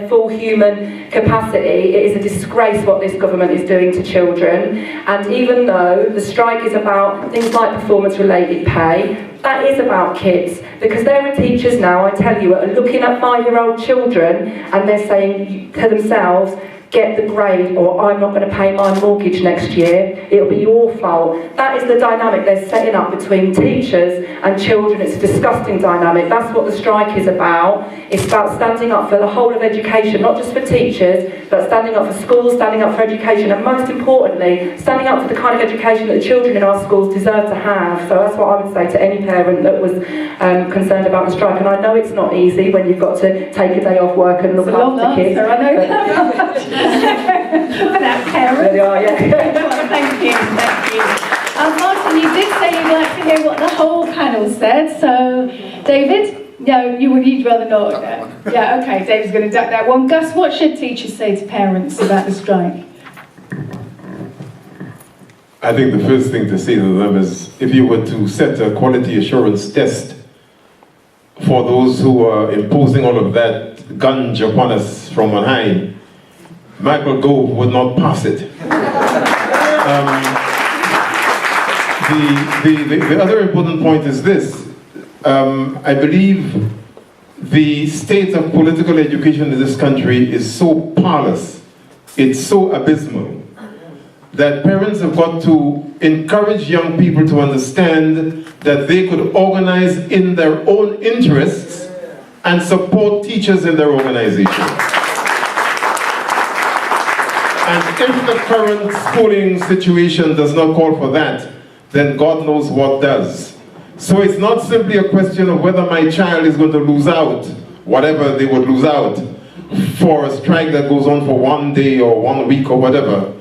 full human capacity. It is a disgrace what this government is doing to children. And even though the strike is about things like performance-related pay, that is about kids, because there are teachers now, I tell you, are looking at 5-year-old children and they're saying to themselves, get the grade, or I'm not going to pay my mortgage next year, it'll be your fault. That is the dynamic they're setting up between teachers and children. It's a disgusting dynamic. That's what the strike is about. It's about standing up for the whole of education, not just for teachers, but standing up for schools, standing up for education, and most importantly, standing up for the kind of education that the children in our schools deserve to have. So that's what I would say to any parent that was concerned about the strike. And I know it's not easy when you've got to take a day off work and look after kids. I know that. For that parent. There they are, yeah. Thank you. Martin, you did say you'd like to hear what the whole panel said, so David? No, you'd rather not. Yeah, okay, David's going to duck that one. Gus, what should teachers say to parents about the strike? I think the first thing to say to them is, if you were to set a quality assurance test for those who are imposing all of that gunge upon us from on high, Michael Gove would not pass it. The other important point is this. I believe the state of political education in this country is so parlous, it's so abysmal, that parents have got to encourage young people to understand that they could organize in their own interests and support teachers in their organization. And if the current schooling situation does not call for that, then God knows what does. So it's not simply a question of whether my child is going to lose out, whatever they would lose out, for a strike that goes on for 1 day or 1 week or whatever.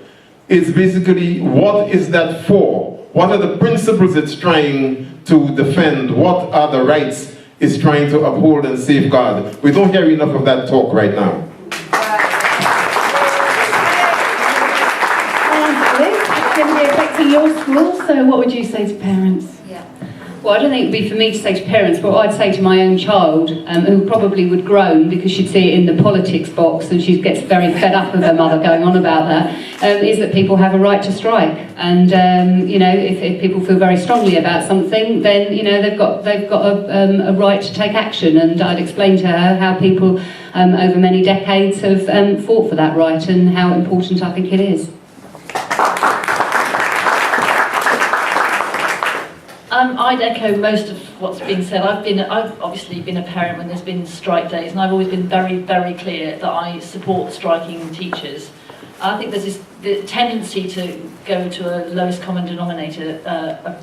It's basically, what is that for? What are the principles it's trying to defend? What are the rights is trying to uphold and safeguard. We don't hear enough of that talk right now. It's going to be affecting your school, so what would you say to parents? Well, I don't think it would be for me to say to parents, but what I'd say to my own child, who probably would groan because she'd see it in the politics box and she gets very fed up with her mother going on about that, is that people have a right to strike. And, you know, if people feel very strongly about something, then, you know, they've got a right to take action. And I'd explain to her how people over many decades have fought for that right and how important I think it is. I'd echo most of what's been said. I've obviously been a parent when there's been strike days, and I've always been very, very clear that I support striking teachers. I think there's the tendency to go to a lowest common denominator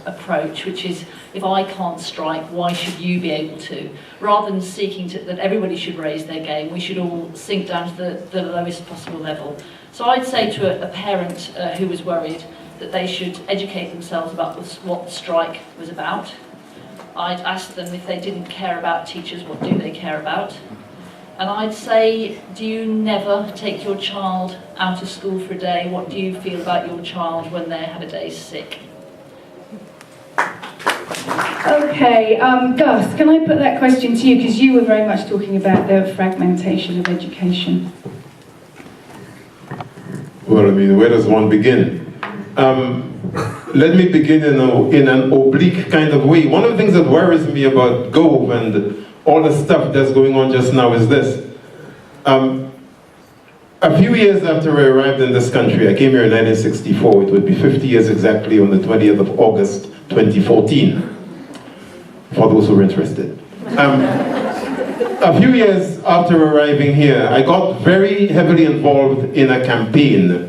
approach, which is, if I can't strike, why should you be able to? Rather than seeking that everybody should raise their game, we should all sink down to the lowest possible level. So I'd say to a parent who was worried that they should educate themselves about what the strike was about. I'd ask them if they didn't care about teachers, what do they care about? And I'd say, do you never take your child out of school for a day? What do you feel about your child when they have a day sick? Okay, Gus, can I put that question to you? Because you were very much talking about the fragmentation of education. Well, I mean, where does one begin? Let me begin in an oblique kind of way. One of the things that worries me about Gove and all the stuff that's going on just now is this. A few years after I arrived in this country, I came here in 1964, it would be 50 years exactly on the 20th of August 2014, for those who are interested. A few years after arriving here, I got very heavily involved in a campaign.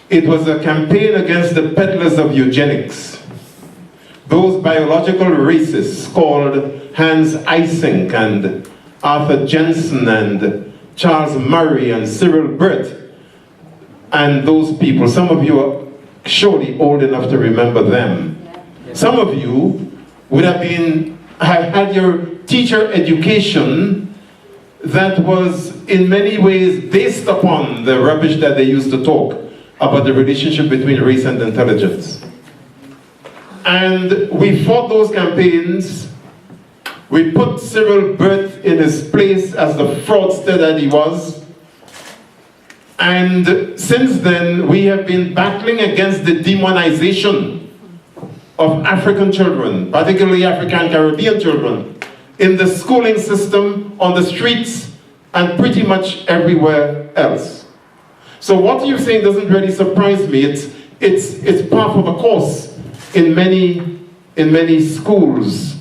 It was a campaign against the peddlers of eugenics, those biological racists called Hans Eysenck and Arthur Jensen and Charles Murray and Cyril Burt, and those people. Some of you are surely old enough to remember them. Some of you would have had your teacher education that was in many ways based upon the rubbish that they used to talk about the relationship between race and intelligence. And we fought those campaigns. We put Cyril Burt in his place as the fraudster that he was. And since then, we have been battling against the demonization of African children, particularly African Caribbean children, in the schooling system, on the streets, and pretty much everywhere else. So what you're saying doesn't really surprise me. It's part of the course in many schools.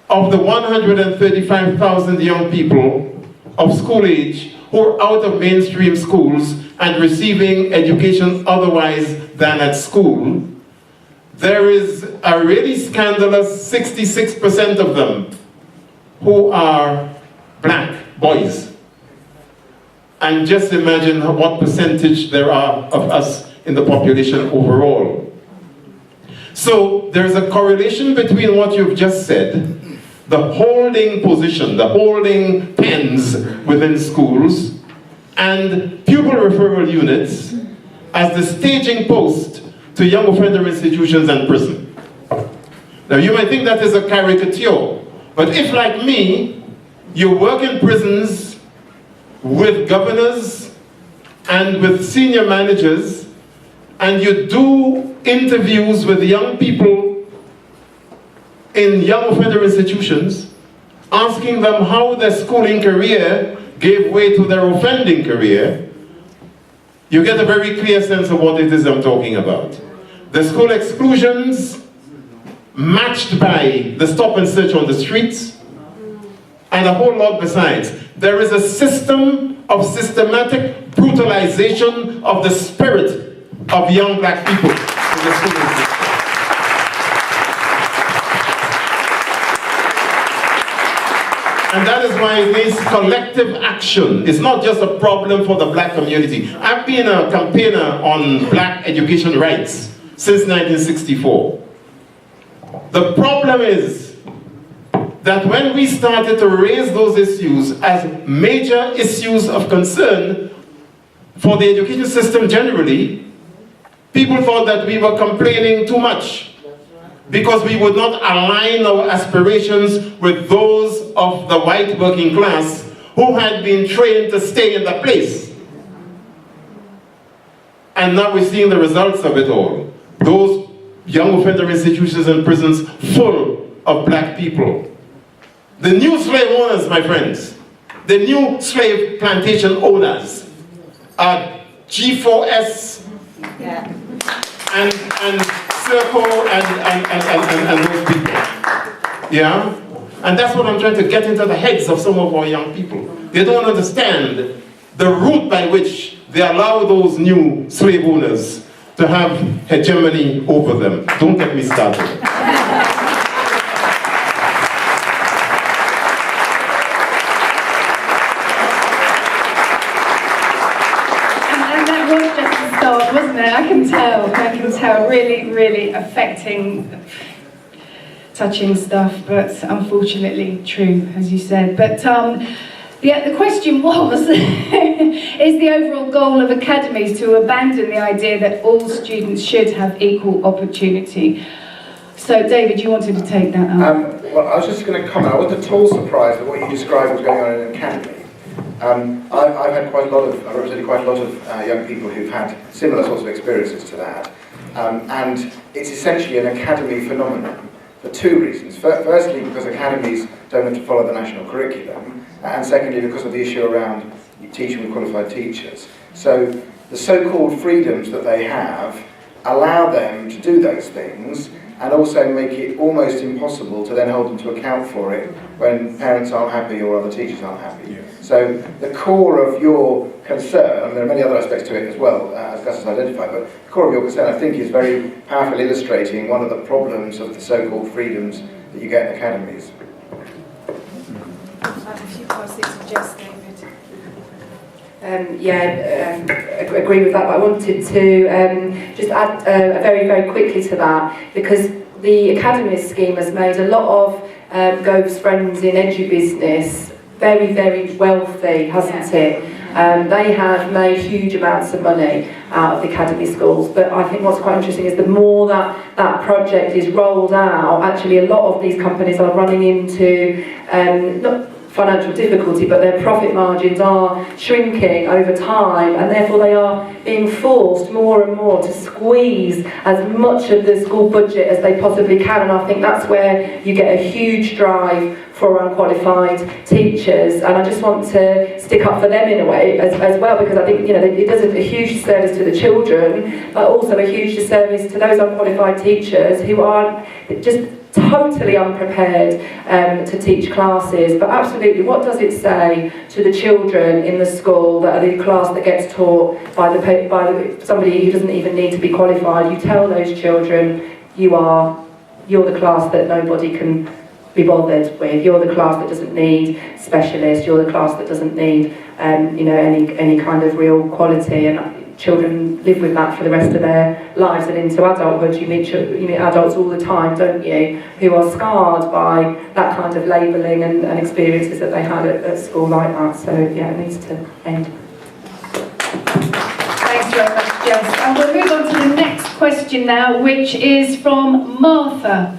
Of the 135,000 young people of school age who are out of mainstream schools and receiving education otherwise than at school, there is a really scandalous 66% of them who are black boys. And just imagine what percentage there are of us in the population overall. So there's a correlation between what you've just said, the holding position, the holding pens within schools, and pupil referral units as the staging post to young offender institutions and prison. Now you might think that is a caricature, but if, like me, you work in prisons with governors and with senior managers, and you do interviews with young people in young offender institutions, asking them how their schooling career gave way to their offending career, you get a very clear sense of what it is I'm talking about. The school exclusions matched by the stop and search on the streets, and a whole lot besides. There is a system of systematic brutalization of the spirit of young black people in the school system. And that is why it needs collective action. It's not just a problem for the black community. I've been a campaigner on black education rights since 1964. The problem is that when we started to raise those issues as major issues of concern for the education system generally, people thought that we were complaining too much because we would not align our aspirations with those of the white working class who had been trained to stay in the place. And now we're seeing the results of it all. Those young offender institutions and prisons full of black people. The new slave owners, my friends, the new slave plantation owners are G4S and Circle and those people. Yeah? And that's what I'm trying to get into the heads of some of our young people. They don't understand the route by which they allow those new slave owners to have hegemony over them. Don't get me started. And that was just the start, wasn't it? I can tell, really, really affecting, touching stuff, but unfortunately true, as you said. But the question was, is the overall goal of academies to abandon the idea that all students should have equal opportunity? So, David, you wanted to take that up. Well, I was just going to comment. I wasn't at all surprised at what you described was going on in an academy. I've had I've represented quite a lot of young people who've had similar sorts of experiences to that. And it's essentially an academy phenomenon for two reasons. Firstly, because academies don't have to follow the national curriculum, and secondly, because of the issue around teaching with qualified teachers. So the so-called freedoms that they have allow them to do those things, and also make it almost impossible to then hold them to account for it when parents aren't happy or other teachers aren't happy. So the core of your concern, and there are many other aspects to it as well, as Gus has identified, but the core of your concern, I think, is very powerfully illustrating one of the problems of the so-called freedoms that you get in academies. I have a few questions to Jess, David. Agree with that, but I wanted to just add very, very quickly to that, because the Academies scheme has made a lot of Gove's friends in edu-business very, very wealthy, hasn't it? They have made huge amounts of money out of the academy schools, but I think what's quite interesting is the more that project is rolled out, actually a lot of these companies are running into not financial difficulty, but their profit margins are shrinking over time, and therefore they are being forced more and more to squeeze as much of the school budget as they possibly can. And I think that's where you get a huge drive for unqualified teachers, and I just want to stick up for them in a way as well, because I think, you know, it does a huge service to the children, but also a huge disservice to those unqualified teachers who are just totally unprepared to teach classes. But absolutely, what does it say to the children in the school that are the class that gets taught by somebody who doesn't even need to be qualified? You tell those children, you're the class that nobody can be bothered with. You're the class that doesn't need specialists. You're the class that doesn't need any kind of real quality. And children live with that for the rest of their lives, and into adulthood you meet adults all the time, don't you, who are scarred by that kind of labelling and experiences that they had at school like that. So yeah, it needs to end. Thanks very much, Jess. And we'll move on to the next question now, which is from Martha.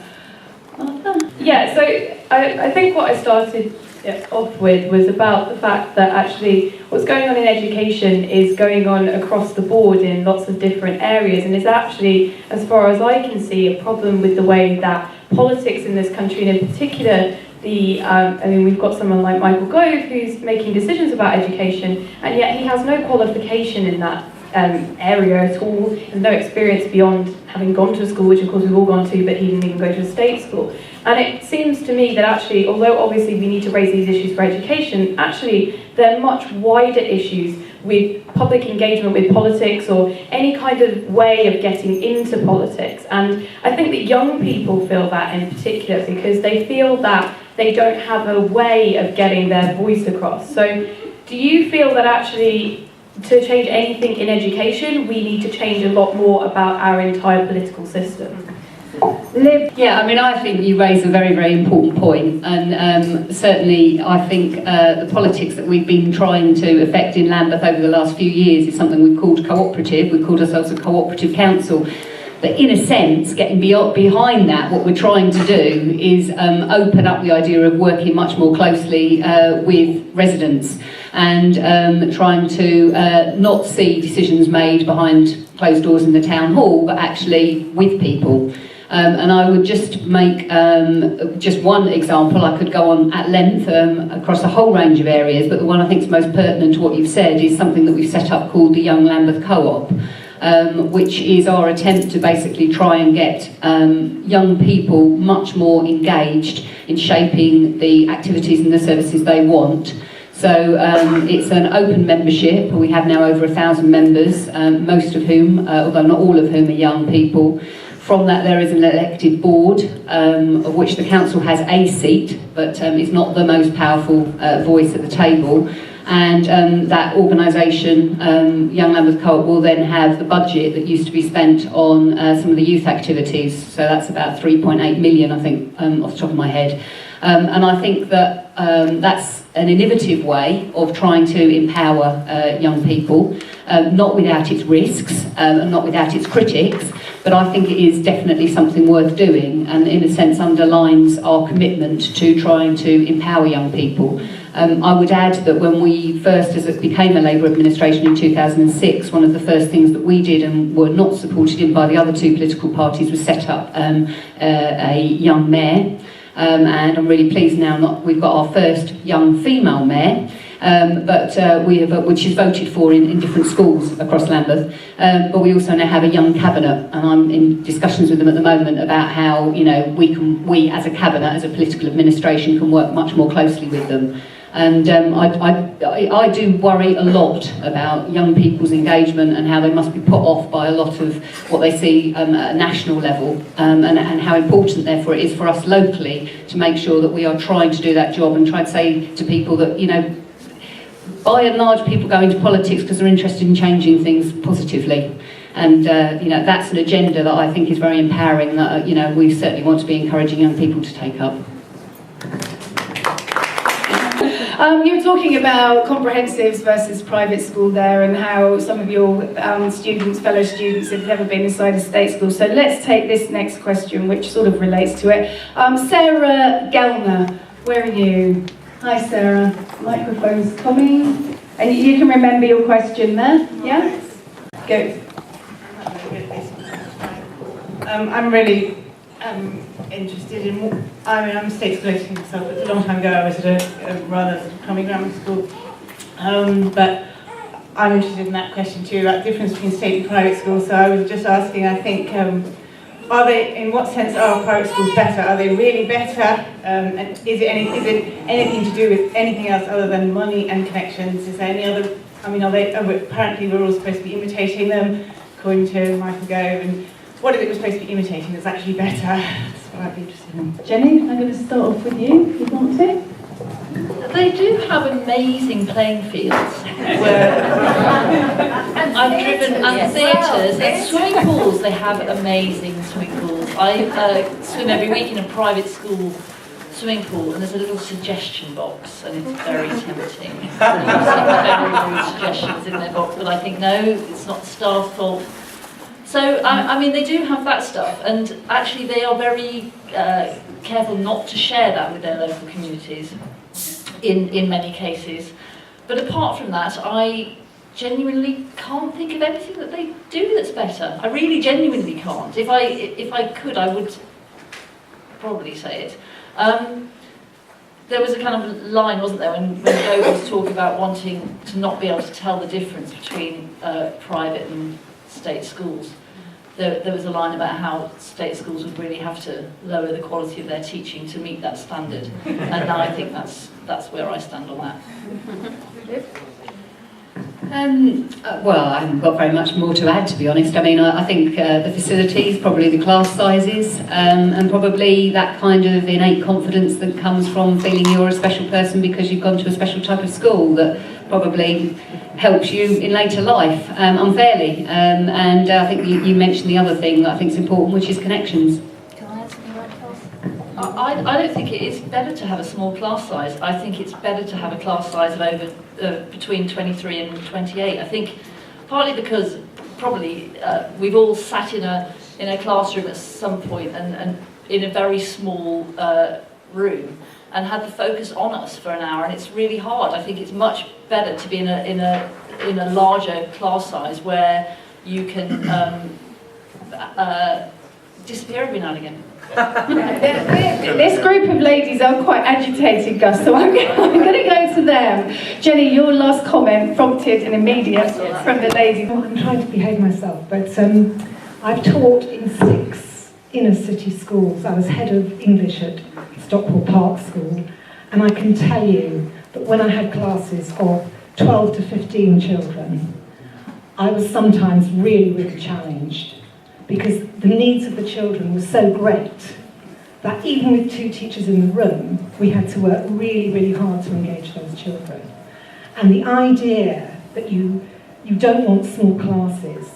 Martha? Yeah, so I think what I started off with was about the fact that actually what's going on in education is going on across the board in lots of different areas, and is actually, as far as I can see, a problem with the way that politics in this country, and in particular we've got someone like Michael Gove who's making decisions about education, and yet he has no qualification in that area at all, and no experience beyond having gone to school, which of course we've all gone to, but he didn't even go to a state school. And it seems to me that actually, although obviously we need to raise these issues for education, actually they're much wider issues with public engagement with politics, or any kind of way of getting into politics. And I think that young people feel that in particular, because they feel that they don't have a way of getting their voice across. So do you feel that actually, to change anything in education, we need to change a lot more about our entire political system? Liv? Yeah, I mean, I think you raise a very, very important point, and certainly I think the politics that we've been trying to effect in Lambeth over the last few years is something we've called cooperative. We've called ourselves a cooperative council. But in a sense, getting behind that, what we're trying to do is open up the idea of working much more closely with residents and trying to not see decisions made behind closed doors in the town hall, but actually with people. And I would just make just one example. I could go on at length across a whole range of areas, but the one I think is most pertinent to what you've said is something that we've set up called the Young Lambeth Co-op, which is our attempt to basically try and get young people much more engaged in shaping the activities and the services they want. So it's an open membership. We have now over 1,000 members, most of whom, although not all of whom, are young people. From that there is an elected board, of which the council has a seat, but is not the most powerful voice at the table. And that organisation, Young Lambeth Co-op, will then have the budget that used to be spent on some of the youth activities. So that's about 3.8 million, I think, off the top of my head. And I think that that's an innovative way of trying to empower young people, not without its risks and not without its critics, but I think it is definitely something worth doing, and in a sense underlines our commitment to trying to empower young people. I would add that when we first, as it became a Labour administration in 2006, one of the first things that we did and were not supported in by the other two political parties was set up a young mayor. And I'm really pleased now that we've got our first young female mayor, which is voted for in different schools across Lambeth. But we also now have a young cabinet, and I'm in discussions with them at the moment about how we as a cabinet, as a political administration, can work much more closely with them. And I do worry a lot about young people's engagement and how they must be put off by a lot of what they see at a national level, and how important therefore it is for us locally to make sure that we are trying to do that job and try to say to people that, by and large people go into politics because they're interested in changing things positively. And that's an agenda that I think is very empowering, that we certainly want to be encouraging young people to take up. You were talking about comprehensives versus private school there, and how some of your fellow students have never been inside a state school. So let's take this next question, which sort of relates to it. Sarah Gellner, where are you? Hi Sarah, microphone's coming. And you can remember your question there, yeah? Go. I'm really interested in, I'm a state school educator myself, but a long time ago I was at a rather crummy grammar school. But I'm interested in that question too, about the difference between state and private schools. So I was just asking, I think, in what sense are private schools better? Are they really better? And is it anything to do with anything else other than money and connections? Is there any other, apparently we're all supposed to be imitating them, according to Michael Gove, and what is it we're supposed to be imitating that's actually better? That's what I'd be interested in. Jenny, I'm going to start off with you, if you want to. They do have amazing playing fields. I've driven and theatres and swimming pools. They have amazing swimming pools. I swim every week in a private school swimming pool, and there's a little suggestion box, and it's very tempting. Very suggestions in their box, but I think no, it's not the staff's fault. So, they do have that stuff, and actually they are very careful not to share that with their local communities in many cases. But apart from that, I genuinely can't think of anything that they do that's better. I really genuinely can't. If I could, I would probably say it. There was a kind of line, wasn't there, when Gove was talking about wanting to not be able to tell the difference between private and state schools. There was a line about how state schools would really have to lower the quality of their teaching to meet that standard, and I think that's where I stand on that. Well, I haven't got very much more to add, to be honest. I think the facilities, probably the class sizes, and probably that kind of innate confidence that comes from feeling you're a special person because you've gone to a special type of school that probably helps you in later life unfairly. And I think you mentioned the other thing that I think is important, which is connections. I don't think it is better to have a small class size. I think it's better to have a class size of over between 23 and 28. I think partly because probably we've all sat in a classroom at some point and in a very small room and had the focus on us for an hour, and it's really hard. I think it's much better to be in a larger class size where you can disappear every now and again. This group of ladies are quite agitated, Gus, so I'm going to go to them. Jenny, your last comment prompted an immediate from the ladies. Well, I'm trying to behave myself, but I've taught in 6 inner city schools. I was head of English at Stockwell Park School, and I can tell you that when I had classes of 12 to 15 children, I was sometimes really, really challenged, because the needs of the children were so great that even with 2 teachers in the room, we had to work really, really hard to engage those children. And the idea that you don't want small classes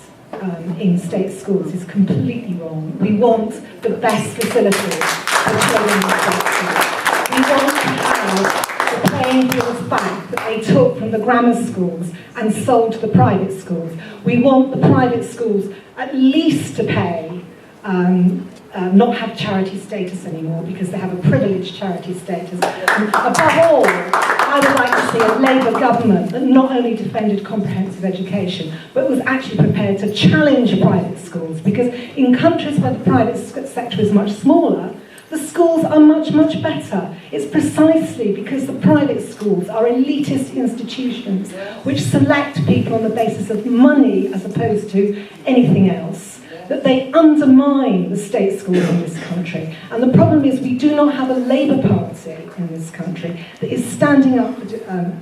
in state schools is completely wrong. We want the best facilities for children in state schools. We want to have the playing fields back that they took from the grammar schools and sold to the private schools. We want the private schools at least to pay, not have charity status anymore, because they have a privileged charity status. And above all, I would like to see a Labour government that not only defended comprehensive education, but was actually prepared to challenge private schools, because in countries where the private sector is much smaller, the schools are much, much better. It's precisely because the private schools are elitist institutions which select people on the basis of money as opposed to anything else, that they undermine the state schools in this country. And the problem is we do not have a Labour Party in this country that is standing up for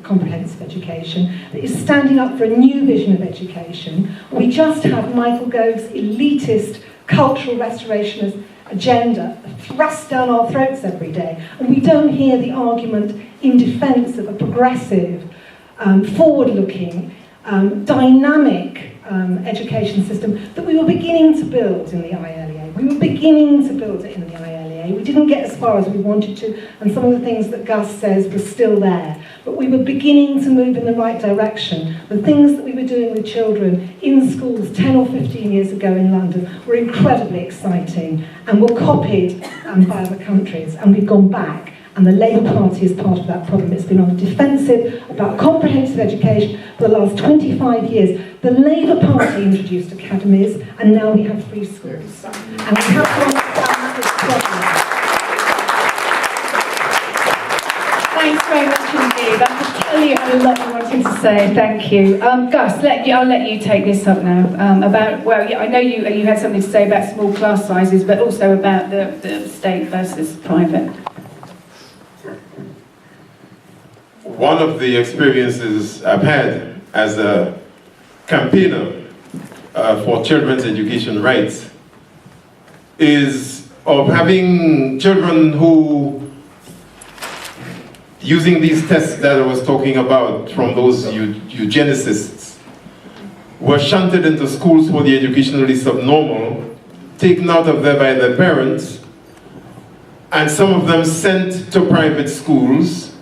comprehensive education, that is standing up for a new vision of education. We just have Michael Gove's elitist cultural restorationist agenda thrust down our throats every day, and we don't hear the argument in defence of a progressive, forward-looking, dynamic education system that we were beginning to build in the ILEA. We were beginning to build it in the ILEA. We didn't get as far as we wanted to, and some of the things that Gus says were still there. But we were beginning to move in the right direction. The things that we were doing with children in schools 10 or 15 years ago in London were incredibly exciting and were copied by other countries, and we've gone back. And the Labour Party is part of that problem. It's been on the defensive about comprehensive education for the last 25 years. The Labour Party introduced academies, and now we have free schools. And we have to understand this problem. Thanks very much indeed. I can tell you had a lot you wanted to say. Thank you. Gus, I'll let you take this up now. I know you had something to say about small class sizes, but also about the state versus private. One of the experiences I've had as a campaigner for children's education rights is of having children who, using these tests that I was talking about from those eugenicists, were shunted into schools for the educationally subnormal, taken out of there by their parents, and some of them sent to private schools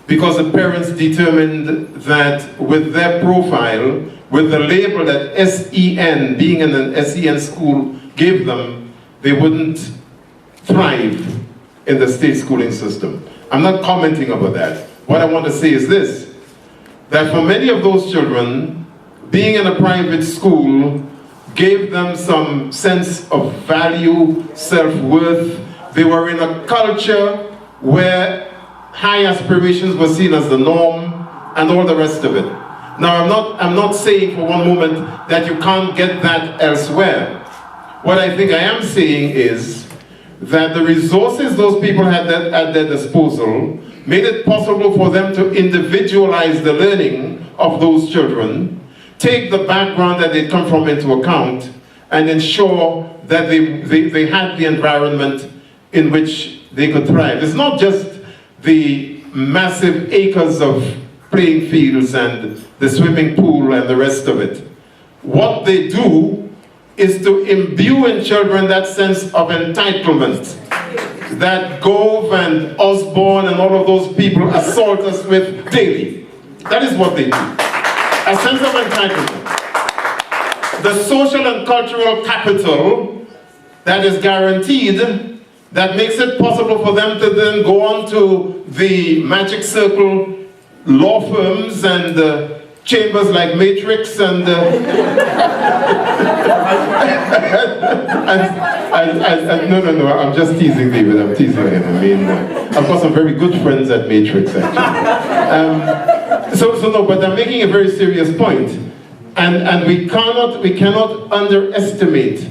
because the parents determined that with their profile, with the label that SEN, being in an SEN school, gave them, they wouldn't thrive in the state schooling system. I'm not commenting about that. What I want to say is this, that for many of those children, being in a private school gave them some sense of value, self-worth. They were in a culture where high aspirations were seen as the norm, and all the rest of it. Now, I'm not saying for one moment that you can't get that elsewhere. What I think I am saying is that the resources those people had at their disposal made it possible for them to individualize the learning of those children, take the background that they come from into account, and ensure that they had the environment in which they could thrive. It's not just the massive acres of playing fields and the swimming pool and the rest of it. What they do is to imbue in children that sense of entitlement. that Gove and Osborne and all of those people assault us with daily. That is what they do. A sense of entitlement. The social and cultural capital that is guaranteed, that makes it possible for them to then go on to the magic circle law firms and chambers like Matrix and no, I'm just teasing David, I'm teasing him. I mean, I've got some very good friends at Matrix, actually. So no, but I'm making a very serious point. And we cannot underestimate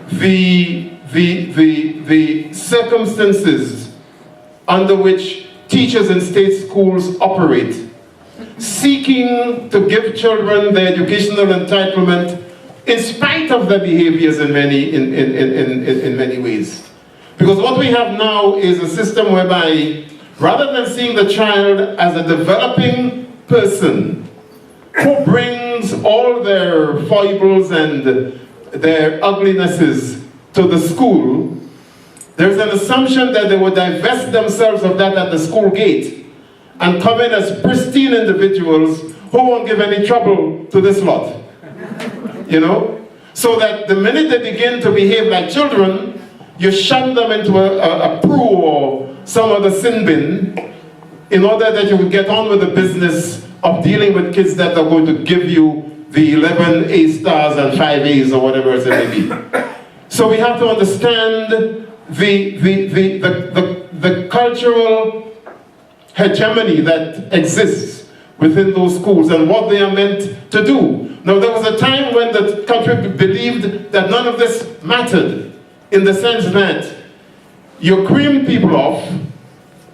the circumstances under which teachers in state schools operate, seeking to give children their educational entitlement in spite of their behaviors in many ways. Because what we have now is a system whereby, rather than seeing the child as a developing person who brings all their foibles and their uglinesses to the school, there's an assumption that they would divest themselves of that at the school gate and come in as pristine individuals who won't give any trouble to this lot. You know? So that the minute they begin to behave like children, you shun them into a pru or some other sin bin in order that you can get on with the business of dealing with kids that are going to give you the 11 A stars and 5 A's or whatever it may be. So we have to understand the cultural hegemony that exists within those schools and what they are meant to do. Now, there was a time when the country believed that none of this mattered, in the sense that you creamed people off,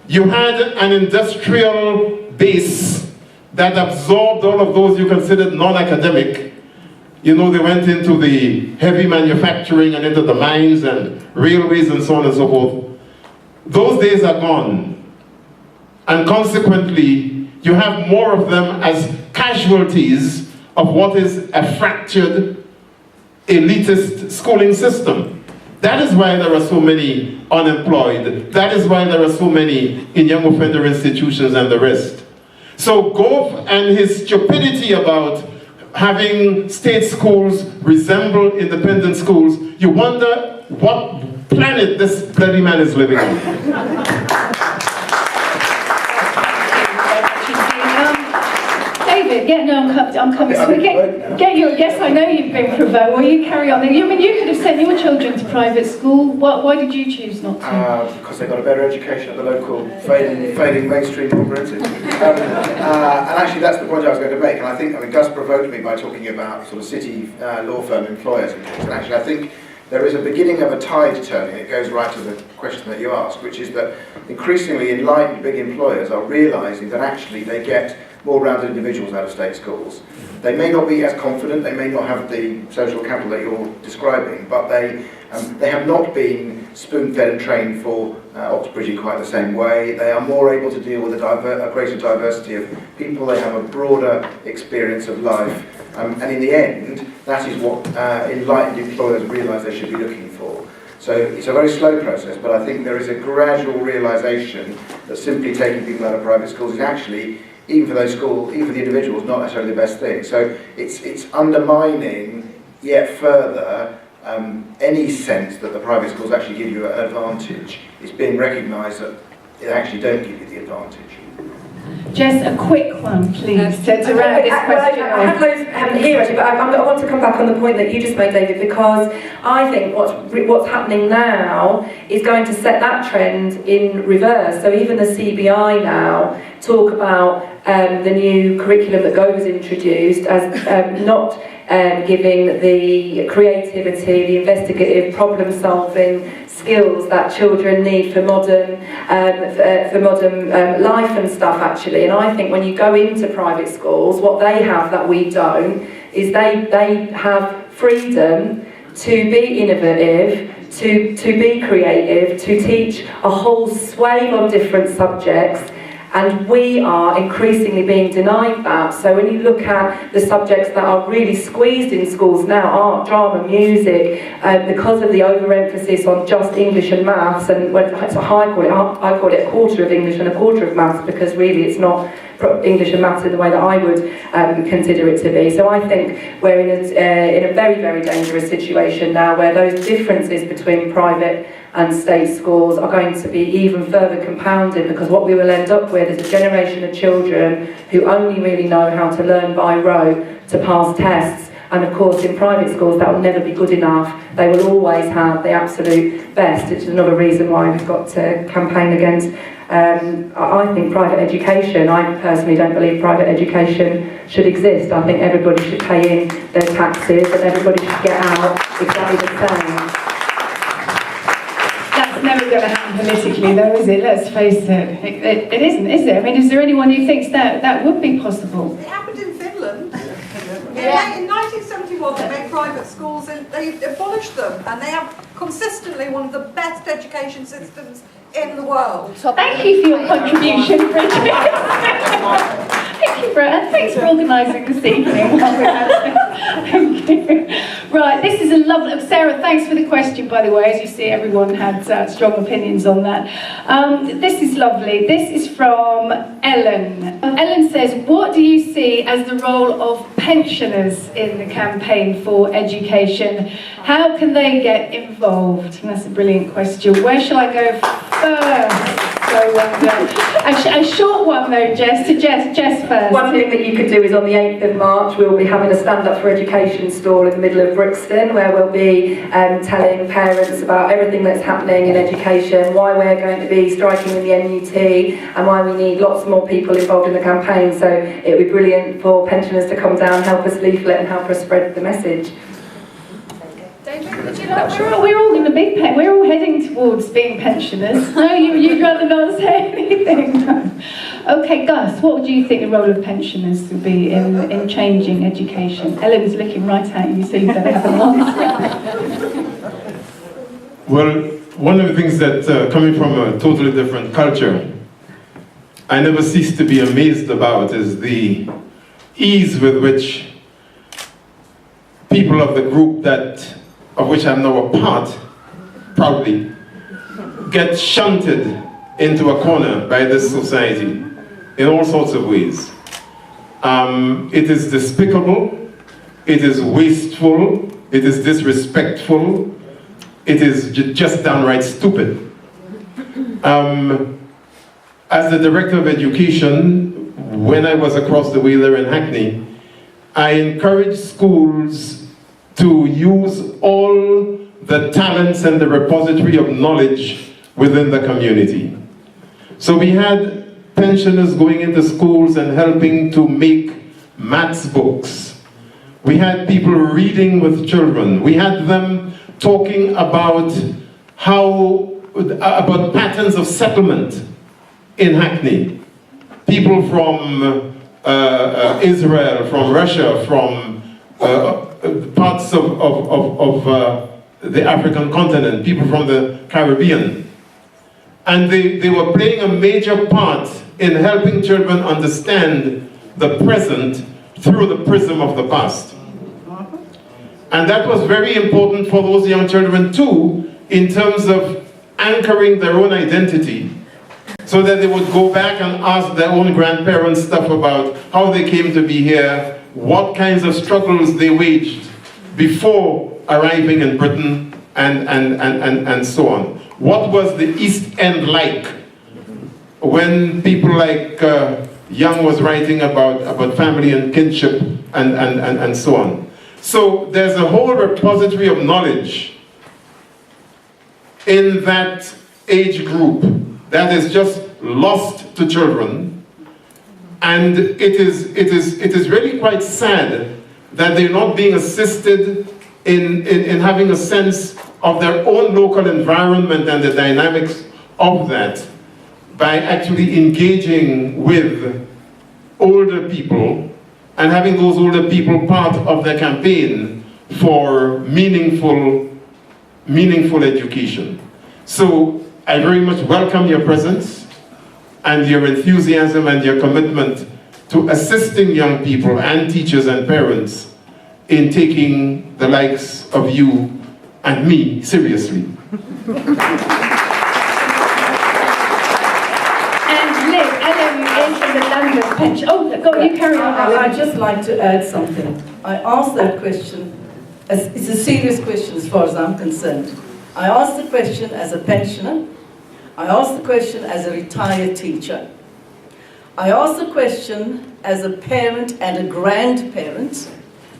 you had an industrial base that absorbed all of those you considered non-academic. You know, they went into the heavy manufacturing and into the mines and railways and so on and so forth. Those days are gone. And consequently, you have more of them as casualties of what is a fractured, elitist schooling system. That is why there are so many unemployed. That is why there are so many in young offender institutions and the rest. So Gove and his stupidity about having state schools resemble independent schools, you wonder what planet this bloody man is living on. David, I'm coming. So get your. Yes, I know you've been provoked. Well, you carry on. You could have sent your children to private school. Why did you choose not to? Because they got a better education at the local failing mainstream cooperative. And actually, that's the point I was going to make. And I think, Gus provoked me by talking about sort of city law firm employers and things. And actually, I think there is a beginning of a tide turning. It goes right to the question that you asked, which is that increasingly enlightened big employers are realising that actually they get more rounded individuals out of state schools. They may not be as confident, they may not have the social capital that you're describing, but they have not been spoon-fed and trained for Oxbridge in quite the same way. They are more able to deal with a greater diversity of people. They have a broader experience of life. And in the end, that is what enlightened employers realise they should be looking for. So it's a very slow process, but I think there is a gradual realisation that simply taking people out of private schools is actually, even for those schools, even for the individuals, not necessarily the best thing. So it's undermining yet further any sense that the private schools actually give you an advantage. It's being recognised that they actually don't give you the advantage. Jess, a quick one, please, to wrap this question I had loads here actually, but I want to come back on the point that you just made, David, because I think what's happening now is going to set that trend in reverse. So even the CBI now talk about the new curriculum that Gove has introduced as not giving the creativity, the investigative problem-solving skills that children need for modern life and stuff, actually. And I think when you go into private schools, what they have that we don't is they have freedom to be innovative, to be creative, to teach a whole swathe of different subjects, And we are increasingly being denied that. So when you look at the subjects that are really squeezed in schools now, art, drama, music, because of the overemphasis on just English and maths, and so I call it a quarter of English and a quarter of maths, because really it's not English and maths in the way that I would consider it to be. So I think we're in a very, very dangerous situation now, where those differences between private and state schools are going to be even further compounded, because what we will end up with is a generation of children who only really know how to learn by rote to pass tests. And of course, in private schools, that will never be good enough. They will always have the absolute best. It's another reason why we've got to campaign against, I think, private education. I personally don't believe private education should exist. I think everybody should pay in their taxes and everybody should get out exactly the same. That's never going to happen politically, though, is it? Let's face it. It isn't, is it? I mean, is there anyone who thinks that would be possible? It happened in Finland. Yeah. In 1971, they made private schools and they abolished them, and they have consistently one of the best education systems in the world. Thank you for your contribution, Bridget. Thank you, Brett, and thanks for organising this evening. Thank you. Right, this is a lovely... Sarah, thanks for the question, by the way. As you see, everyone had strong opinions on that. This is lovely. This is from Ellen. Ellen says, what do you see as the role of pensioners in the campaign for education? How can they get involved? And that's a brilliant question. Where shall I go first? A short one though, Jess, to Jess first. One thing that you could do is on the 8th of March we'll be having a Stand Up for Education stall in the middle of Brixton, where we'll be telling parents about everything that's happening in education, why we're going to be striking in the NUT, and why we need lots more people involved in the campaign. So it would be brilliant for pensioners to come down, help us leaflet and help us spread the message. We're all going to be we're all heading towards being pensioners. No, you'd rather not say anything. Okay, Gus, what would you think the role of pensioners would be in changing education? Ellen's looking right at you, so you better have an answer. Well, one of the things that, coming from a totally different culture, I never cease to be amazed about is the ease with which people of the group of which I'm now a part, proudly, get shunted into a corner by this society in all sorts of ways. It is despicable, it is wasteful, it is disrespectful, it is just downright stupid. As the Director of Education, when I was across the way there in Hackney, I encouraged schools to use all the talents and the repository of knowledge within the community. So we had pensioners going into schools and helping to make maths books. We had people reading with children. We had them talking about about patterns of settlement in Hackney. People from Israel, from Russia, from parts of the African continent, people from the Caribbean. And they were playing a major part in helping children understand the present through the prism of the past. And that was very important for those young children too, in terms of anchoring their own identity, so that they would go back and ask their own grandparents stuff about how they came to be here, what kinds of struggles they waged before arriving in Britain, and so on. What was the East End like when people like Young was writing about family and kinship and so on. So there's a whole repository of knowledge in that age group that is just lost to children, and it is really quite sad that they're not being assisted in having a sense of their own local environment and the dynamics of that by actually engaging with older people and having those older people part of their campaign for meaningful education. So I very much welcome your presence, and your enthusiasm and your commitment to assisting young people and teachers and parents in taking the likes of you and me seriously. Oh, go on, you carry on. I'd just like to add something. I asked that question, it's a serious question as far as I'm concerned. I asked the question as a pensioner, I asked the question as a retired teacher, I asked the question as a parent and a grandparent,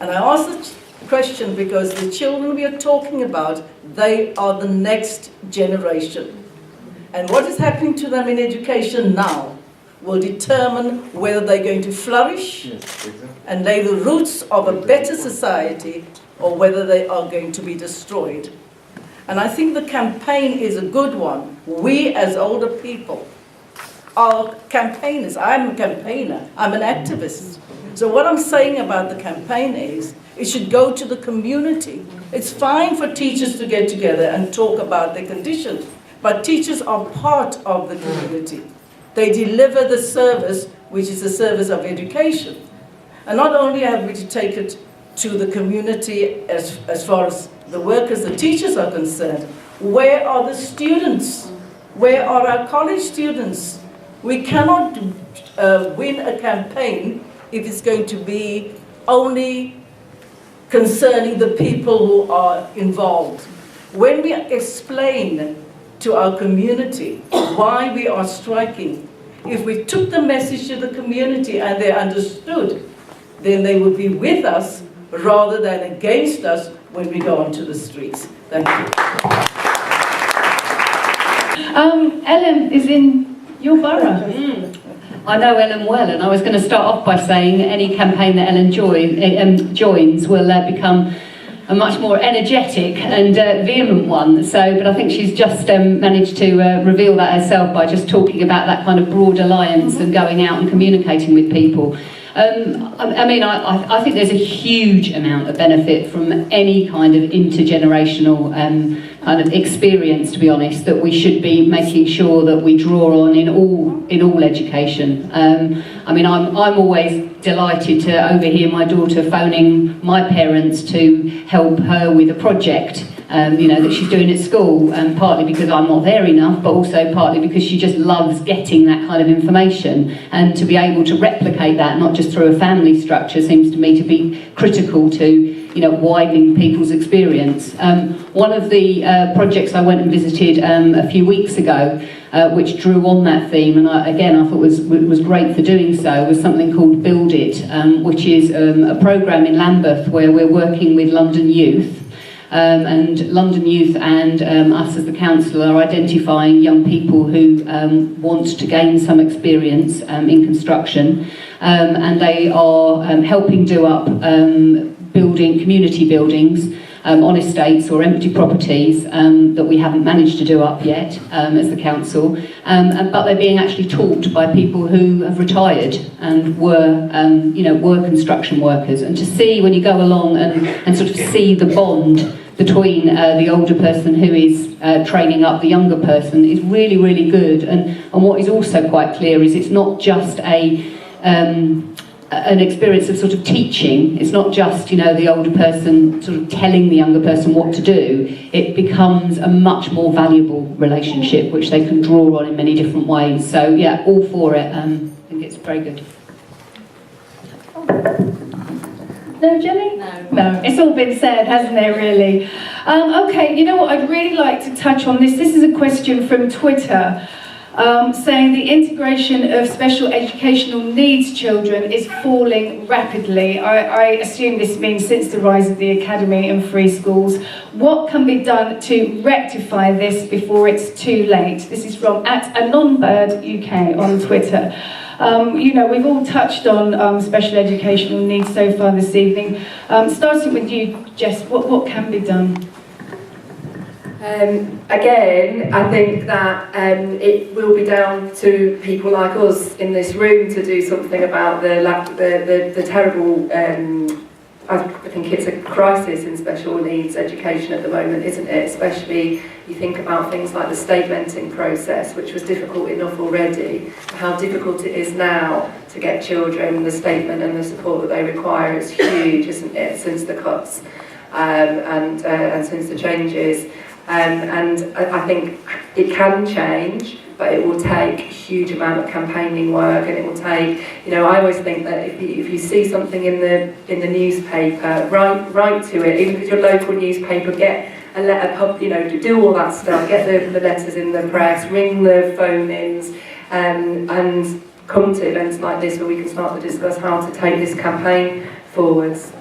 and I asked the question because the children we are talking about, they are the next generation. And what is happening to them in education now will determine whether they're going to flourish and lay the roots of a better society or whether they are going to be destroyed. And I think the campaign is a good one. We as older people are campaigners. I'm a campaigner. I'm an activist. So what I'm saying about the campaign is it should go to the community. It's fine for teachers to get together and talk about their conditions, but teachers are part of the community. They deliver the service, which is the service of education. And not only have we to take it to the community as far as the workers, the teachers are concerned, where are the students? Where are our college students? We cannot win a campaign if it's going to be only concerning the people who are involved. When we explain to our community why we are striking, if we took the message to the community and they understood, then they would be with us rather than against us when we go onto the streets. Thank you. Ellen is in your borough. I know Ellen well, and I was going to start off by saying any campaign that Ellen joins will become a much more energetic and vehement one. So, but I think she's just managed to reveal that herself by just talking about that kind of broad alliance and going out and communicating with people. I think there's a huge amount of benefit from any kind of intergenerational kind of experience, to be honest, that we should be making sure that we draw on in all education. I'm always delighted to overhear my daughter phoning my parents to help her with a project that she's doing at school, partly because I'm not there enough, but also partly because she just loves getting that kind of information, and to be able to replicate that, not just through a family structure, seems to me to be critical to widening people's experience. One of the projects I went and visited a few weeks ago, which drew on that theme, and I thought was great for doing so, was something called Build It, which is a programme in Lambeth where we're working with London Youth. And London Youth and us as the council are identifying young people who want to gain some experience in construction, and they are helping do up community buildings on estates or empty properties that we haven't managed to do up yet as the council, but they're being actually taught by people who have retired and were construction workers. And to see, when you go along and sort of see the bond between the older person who is training up the younger person is really, really good. And what is also quite clear is it's not just an experience of sort of teaching. It's not just, the older person sort of telling the younger person what to do. It becomes a much more valuable relationship, which they can draw on in many different ways. So, yeah, all for it. I think it's very good. No, Jenny? No, it's all been said, hasn't it, really? Okay, you know what, I'd really like to touch on this. This is a question from Twitter, saying the integration of special educational needs children is falling rapidly. I assume this means since the rise of the academy and free schools. What can be done to rectify this before it's too late? This is from @AnonBirdUK on Twitter. We've all touched on special educational needs so far this evening. Starting with you, Jess, what can be done? Again, I think that it will be down to people like us in this room to do something about the terrible I think it's a crisis in special needs education at the moment, isn't it? Especially you think about things like the statementing process, which was difficult enough already. How difficult it is now to get children the statement and the support that they require is huge, isn't it, since the cuts and since the changes. And I think it can change, but it will take a huge amount of campaigning work, and it will take, you know, I always think that if you see something in the newspaper, write to it, even if it's your local newspaper, get a letter, you know, do all that stuff, get the letters in the press, ring the phone-ins, and come to events like this where we can start to discuss how to take this campaign forwards.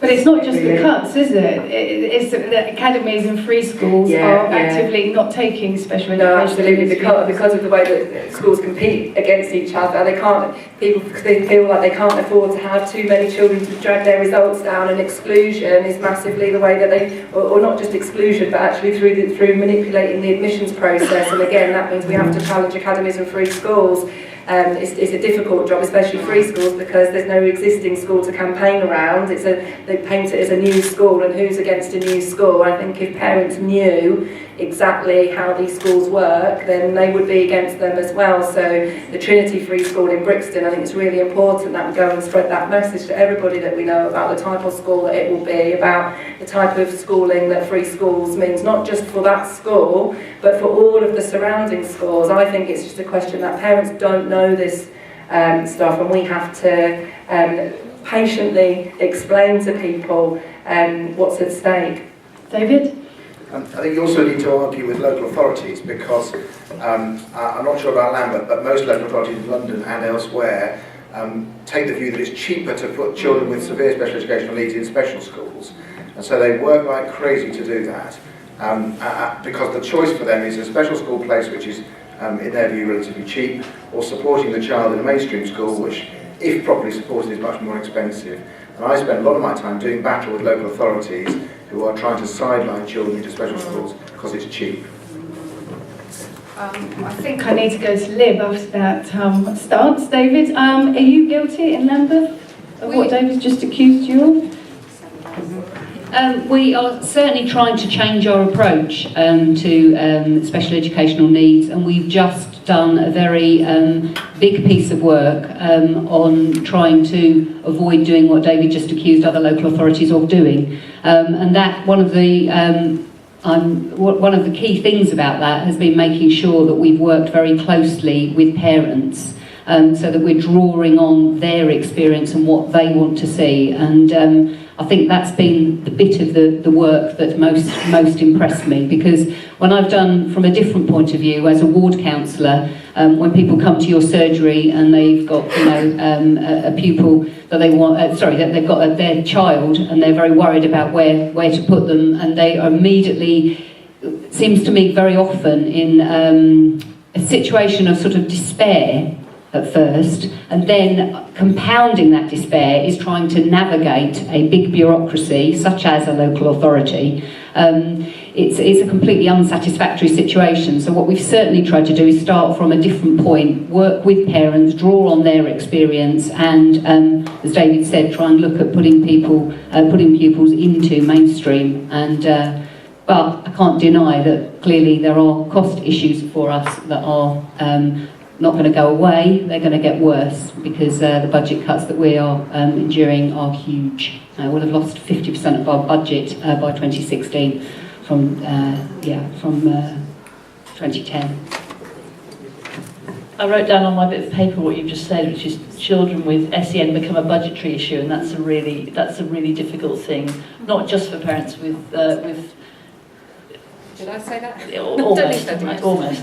But it's not just the cuts, is it? It's the academies and free schools are actively not taking special education. No, absolutely, because of the way that schools compete against each other. They feel like they can't afford to have too many children to drag their results down, and exclusion is massively the way that they, or not just exclusion, but actually through manipulating the admissions process. And again, that means we have to challenge academies and free schools. It's a difficult job, especially free schools, because there's no existing school to campaign around. They paint it as a new school, and who's against a new school? I think if parents knew exactly how these schools work, then they would be against them as well. So the Trinity Free School in Brixton, I think it's really important that we go and spread that message to everybody, that we know about the type of school that it will be, about the type of schooling that free schools means, not just for that school, but for all of the surrounding schools. I think it's just a question that parents don't know this stuff, and we have to patiently explain to people what's at stake. David? I think you also need to argue with local authorities, because I'm not sure about Lambeth, but most local authorities in London and elsewhere take the view that it's cheaper to put children with severe special educational needs in special schools, and so they work like crazy to do that, because the choice for them is a special school place which is, in their view, relatively cheap, or supporting the child in a mainstream school, which, if properly supported, is much more expensive. And I spend a lot of my time doing battle with local authorities who are trying to sideline children into special schools because it's cheap. I think I need to go to Lib after that stance. David, are you guilty in Lambeth of what David's just accused you of? We are certainly trying to change our approach to special educational needs, and we've just done a very big piece of work on trying to avoid doing what David just accused other local authorities of doing. And that one of the key things about that has been making sure that we've worked very closely with parents, so that we're drawing on their experience and what they want to see. And I think that's been the bit of the work that most impressed me, because when I've done from a different point of view as a ward counsellor, when people come to your surgery and they've got, you know, a pupil that they want, that they've got their child, and they're very worried about where to put them, and they are immediately, seems to me very often, in a situation of sort of despair at first, and then compounding that despair is trying to navigate a big bureaucracy such as a local authority. It's a completely unsatisfactory situation. So what we've certainly tried to do is start from a different point, work with parents, draw on their experience, and as David said, try and look at putting pupils into mainstream. And but I can't deny that clearly there are cost issues for us that are not going to go away. They're going to get worse, because the budget cuts that we are enduring are huge. We'll have lost 50% of our budget by 2016 from 2010. I wrote down on my bit of paper what you've just said, which is children with SEN become a budgetary issue, and that's a really difficult thing, not just for parents with Did I say that? Almost.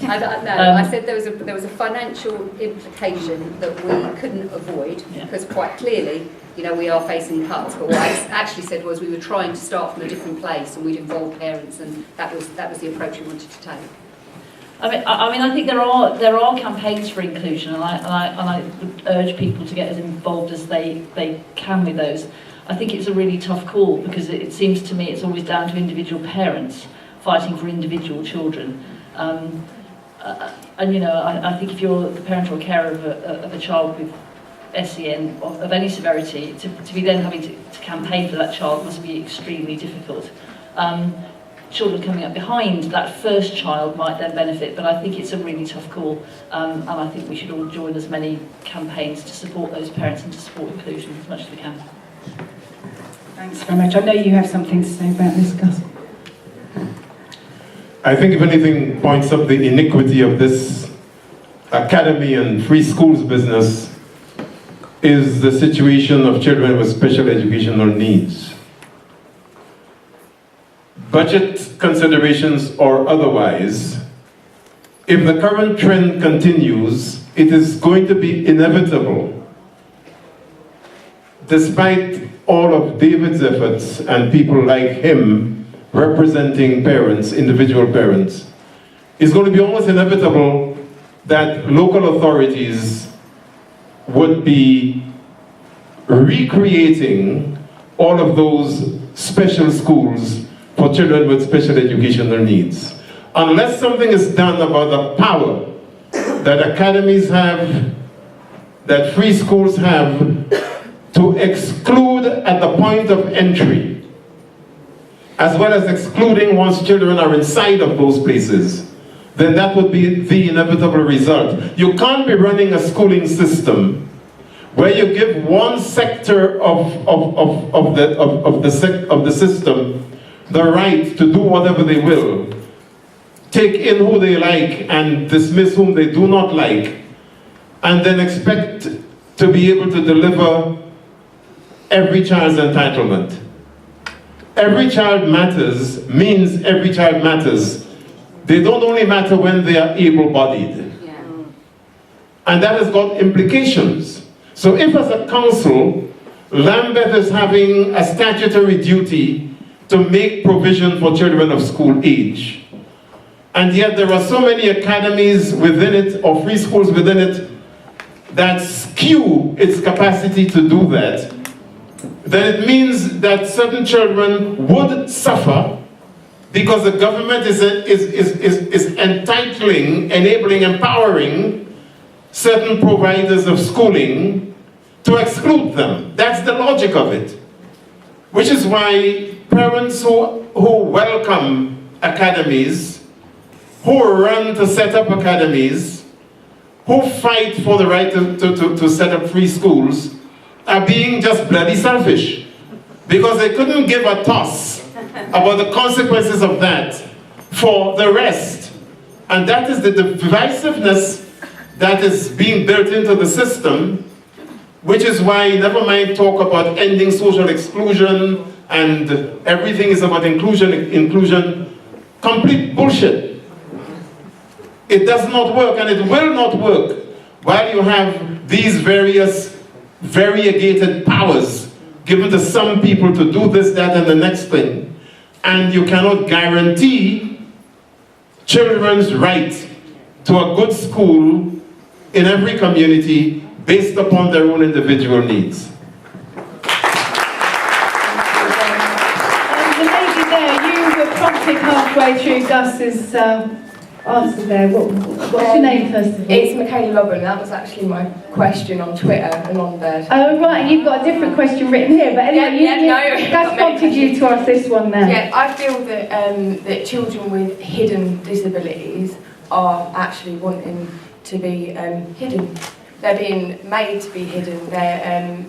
I said there was a financial implication that we couldn't avoid, because quite clearly, you know, we are facing cuts. But what I actually said was we were trying to start from a different place, and we'd involve parents, and that was the approach we wanted to take. I mean, I think there are campaigns for inclusion, and I would urge people to get as involved as they can with those. I think it's a really tough call, because it seems to me it's always down to individual parents fighting for individual children, and you know, I think if you're the parent or carer of a child with SEN of any severity, to be then having to campaign for that child must be extremely difficult. Children coming up behind that first child might then benefit, but I think it's a really tough call, and I think we should all join as many campaigns to support those parents and to support inclusion as much as we can. Thanks very much. I know you have something to say about this, Gus. I think if anything points up the iniquity of this academy and free schools business is the situation of children with special educational needs. Budget considerations or otherwise, if the current trend continues, it is going to be inevitable, despite all of David's efforts and people like him representing parents, individual parents, it's going to be almost inevitable that local authorities would be recreating all of those special schools for children with special educational needs. Unless something is done about the power that academies have, that free schools have, to exclude at the point of entry, as well as excluding once children are inside of those places, then that would be the inevitable result. You can't be running a schooling system where you give one sector of the system the right to do whatever they will, take in who they like and dismiss whom they do not like, and then expect to be able to deliver every child's entitlement. Every child matters means every child matters. They don't only matter when they are able-bodied. And that has got implications. So if as a council, Lambeth is having a statutory duty to make provision for children of school age, and yet there are so many academies within it, or free schools within it, that skew its capacity to do that, then it means that certain children would suffer because the government is entitling, enabling, empowering certain providers of schooling to exclude them. That's the logic of it. Which is why parents who welcome academies, who run to set up academies, who fight for the right to set up free schools, are being just bloody selfish. Because they couldn't give a toss about the consequences of that for the rest. And that is the divisiveness that is being built into the system, which is why, never mind talk about ending social exclusion and everything is about inclusion, complete bullshit. It does not work, and it will not work while you have these various variegated powers given to some people to do this, that, and the next thing, and you cannot guarantee children's right to a good school in every community based upon their own individual needs. The lady there, you were prompted halfway through Gus's answer there. What's your name first of all? It's Michaela Lobban. That was actually my question on Twitter and on there. Oh right, and you've got a different question written here, but anyway, Gus prompted you to ask this one now. Yeah, I feel that that children with hidden disabilities are actually wanting to be hidden. They're being made to be hidden.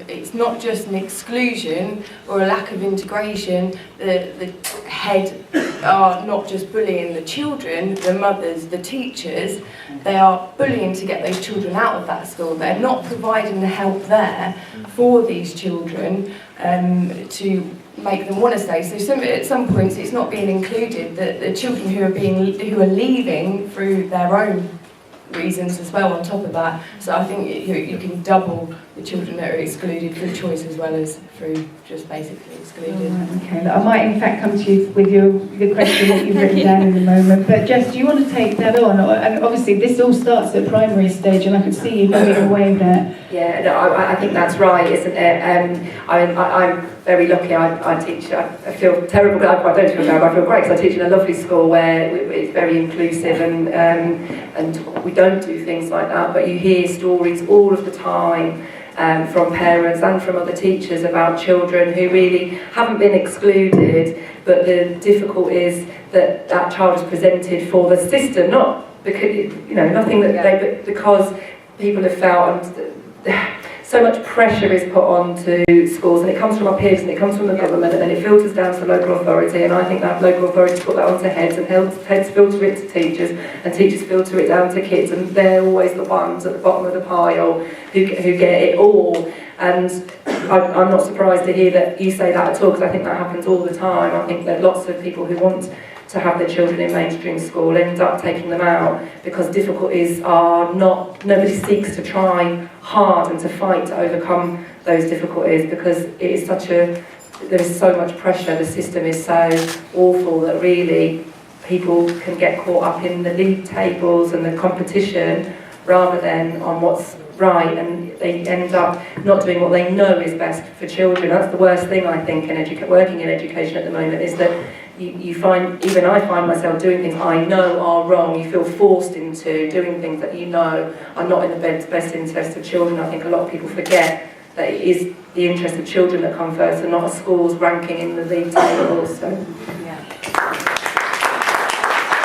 It's not just an exclusion or a lack of integration. The head are not just bullying the children, the mothers, the teachers. They are bullying to get those children out of that school. They're not providing the help there for these children to make them want to stay. So at some points it's not being included that the children who are leaving through their own reasons as well on top of that. So I think you can double the children that are excluded through choice as well as through just basically excluded. Okay, I might in fact come to you with the question that you've written down in a moment, but Jess, do you want to take that on? And obviously this all starts at primary stage and I could see you going away there. Yeah, no, I think that's right, isn't it? I'm very lucky. I teach. I feel terrible, but I don't feel terrible. I feel great because I teach in a lovely school where it's very inclusive and we don't do things like that. But you hear stories all of the time from parents and from other teachers about children who really haven't been excluded, but the difficulty is that that child is presented for the system, not because, nothing that but because people have felt so much pressure is put onto schools, and it comes from our peers and it comes from the government, and then it filters down to the local authority, and I think that local authority put that onto heads, and heads filter it to teachers, and teachers filter it down to kids, and they're always the ones at the bottom of the pile who get it all. And I'm not surprised to hear that you say that at all, because I think that happens all the time. I think that lots of people who want to have their children in mainstream school end up taking them out because difficulties are not, nobody seeks to try hard and to fight to overcome those difficulties, because it is there is so much pressure, the system is so awful that really people can get caught up in the league tables and the competition rather than on what's right, and they end up not doing what they know is best for children. That's the worst thing, I think, in working in education at the moment, is that you find, even I find myself doing things I know are wrong. You feel forced into doing things that you know are not in the best interest of children. I think a lot of people forget that it is the interest of children that come first and not a school's ranking in the league tables. So, yeah.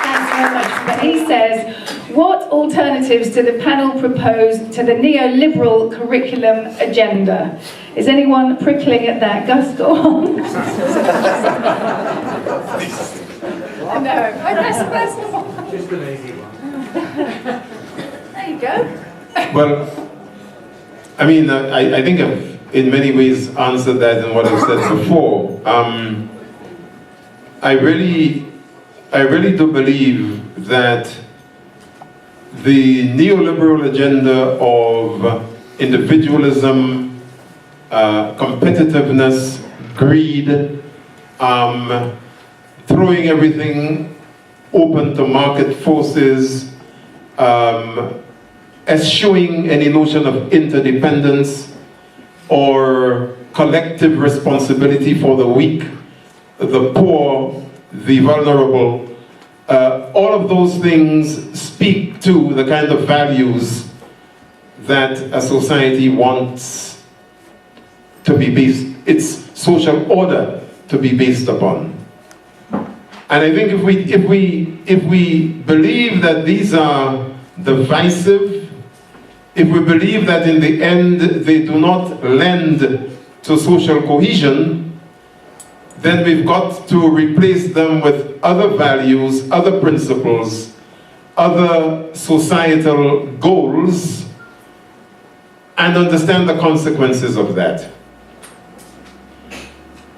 Thanks very much. But he says, what alternatives do the panel propose to the neoliberal curriculum agenda? Is anyone prickling at that? Gus, go on. No, just an easy one. There you go. Well, I mean, I think I've in many ways answered that in what I've said before. I really do believe that the neoliberal agenda of individualism, competitiveness, greed, throwing everything open to market forces, eschewing any notion of interdependence or collective responsibility for the weak, the poor, the vulnerable. All of those things speak to the kind of values that a society wants to be based, its social order to be based upon. And I think if we believe that these are divisive, if we believe that in the end they do not lend to social cohesion, then we've got to replace them with other values, other principles, other societal goals, and understand the consequences of that.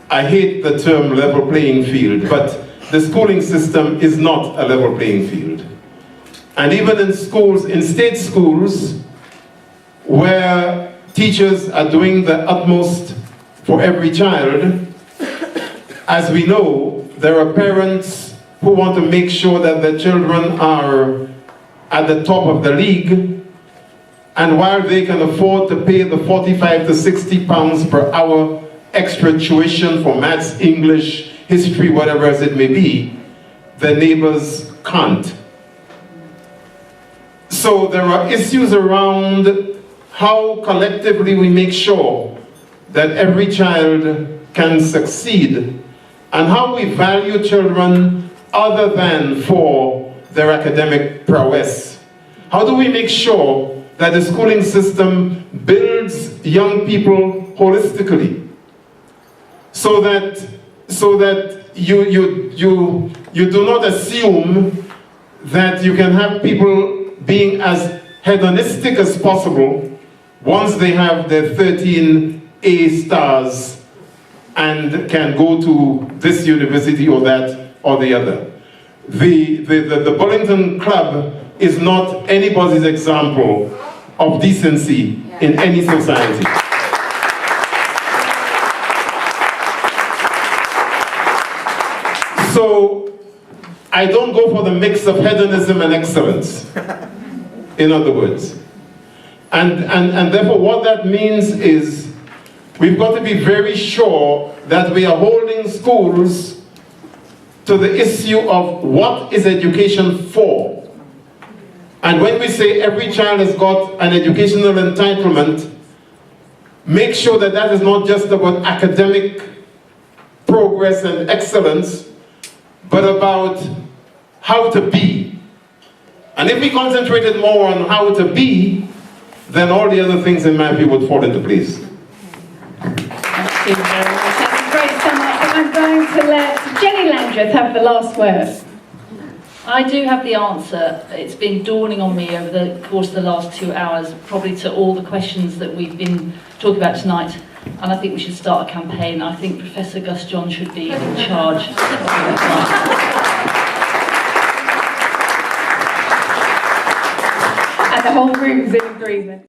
I hate the term level playing field, but the schooling system is not a level playing field. And even in schools, in state schools, where teachers are doing the utmost for every child, as we know, there are parents who want to make sure that their children are at the top of the league, and while they can afford to pay the 45 to 60 pounds per hour extra tuition for maths, English, history, whatever as it may be, their neighbors can't. So there are issues around how collectively we make sure that every child can succeed, and how we value children other than for their academic prowess. How do we make sure that the schooling system builds young people holistically, so that you do not assume that you can have people being as hedonistic as possible once they have their 13 A stars and can go to this university or that or the other. The Bullington Club is not anybody's example of decency in any society. So I don't go for the mix of hedonism and excellence, in other words. And therefore what that means is we've got to be very sure that we are holding schools to the issue of what is education for. And when we say every child has got an educational entitlement, make sure that that is not just about academic progress and excellence, but about how to be. And if we concentrated more on how to be, then all the other things in my view would fall into place. Thank you very much. That's a great summary. I'm going to let Jenny Landreth have the last word. I do have the answer. It's been dawning on me over the course of the last 2 hours, probably to all the questions that we've been talking about tonight. And I think we should start a campaign. I think Professor Gus John should be in charge. And the whole room is in agreement.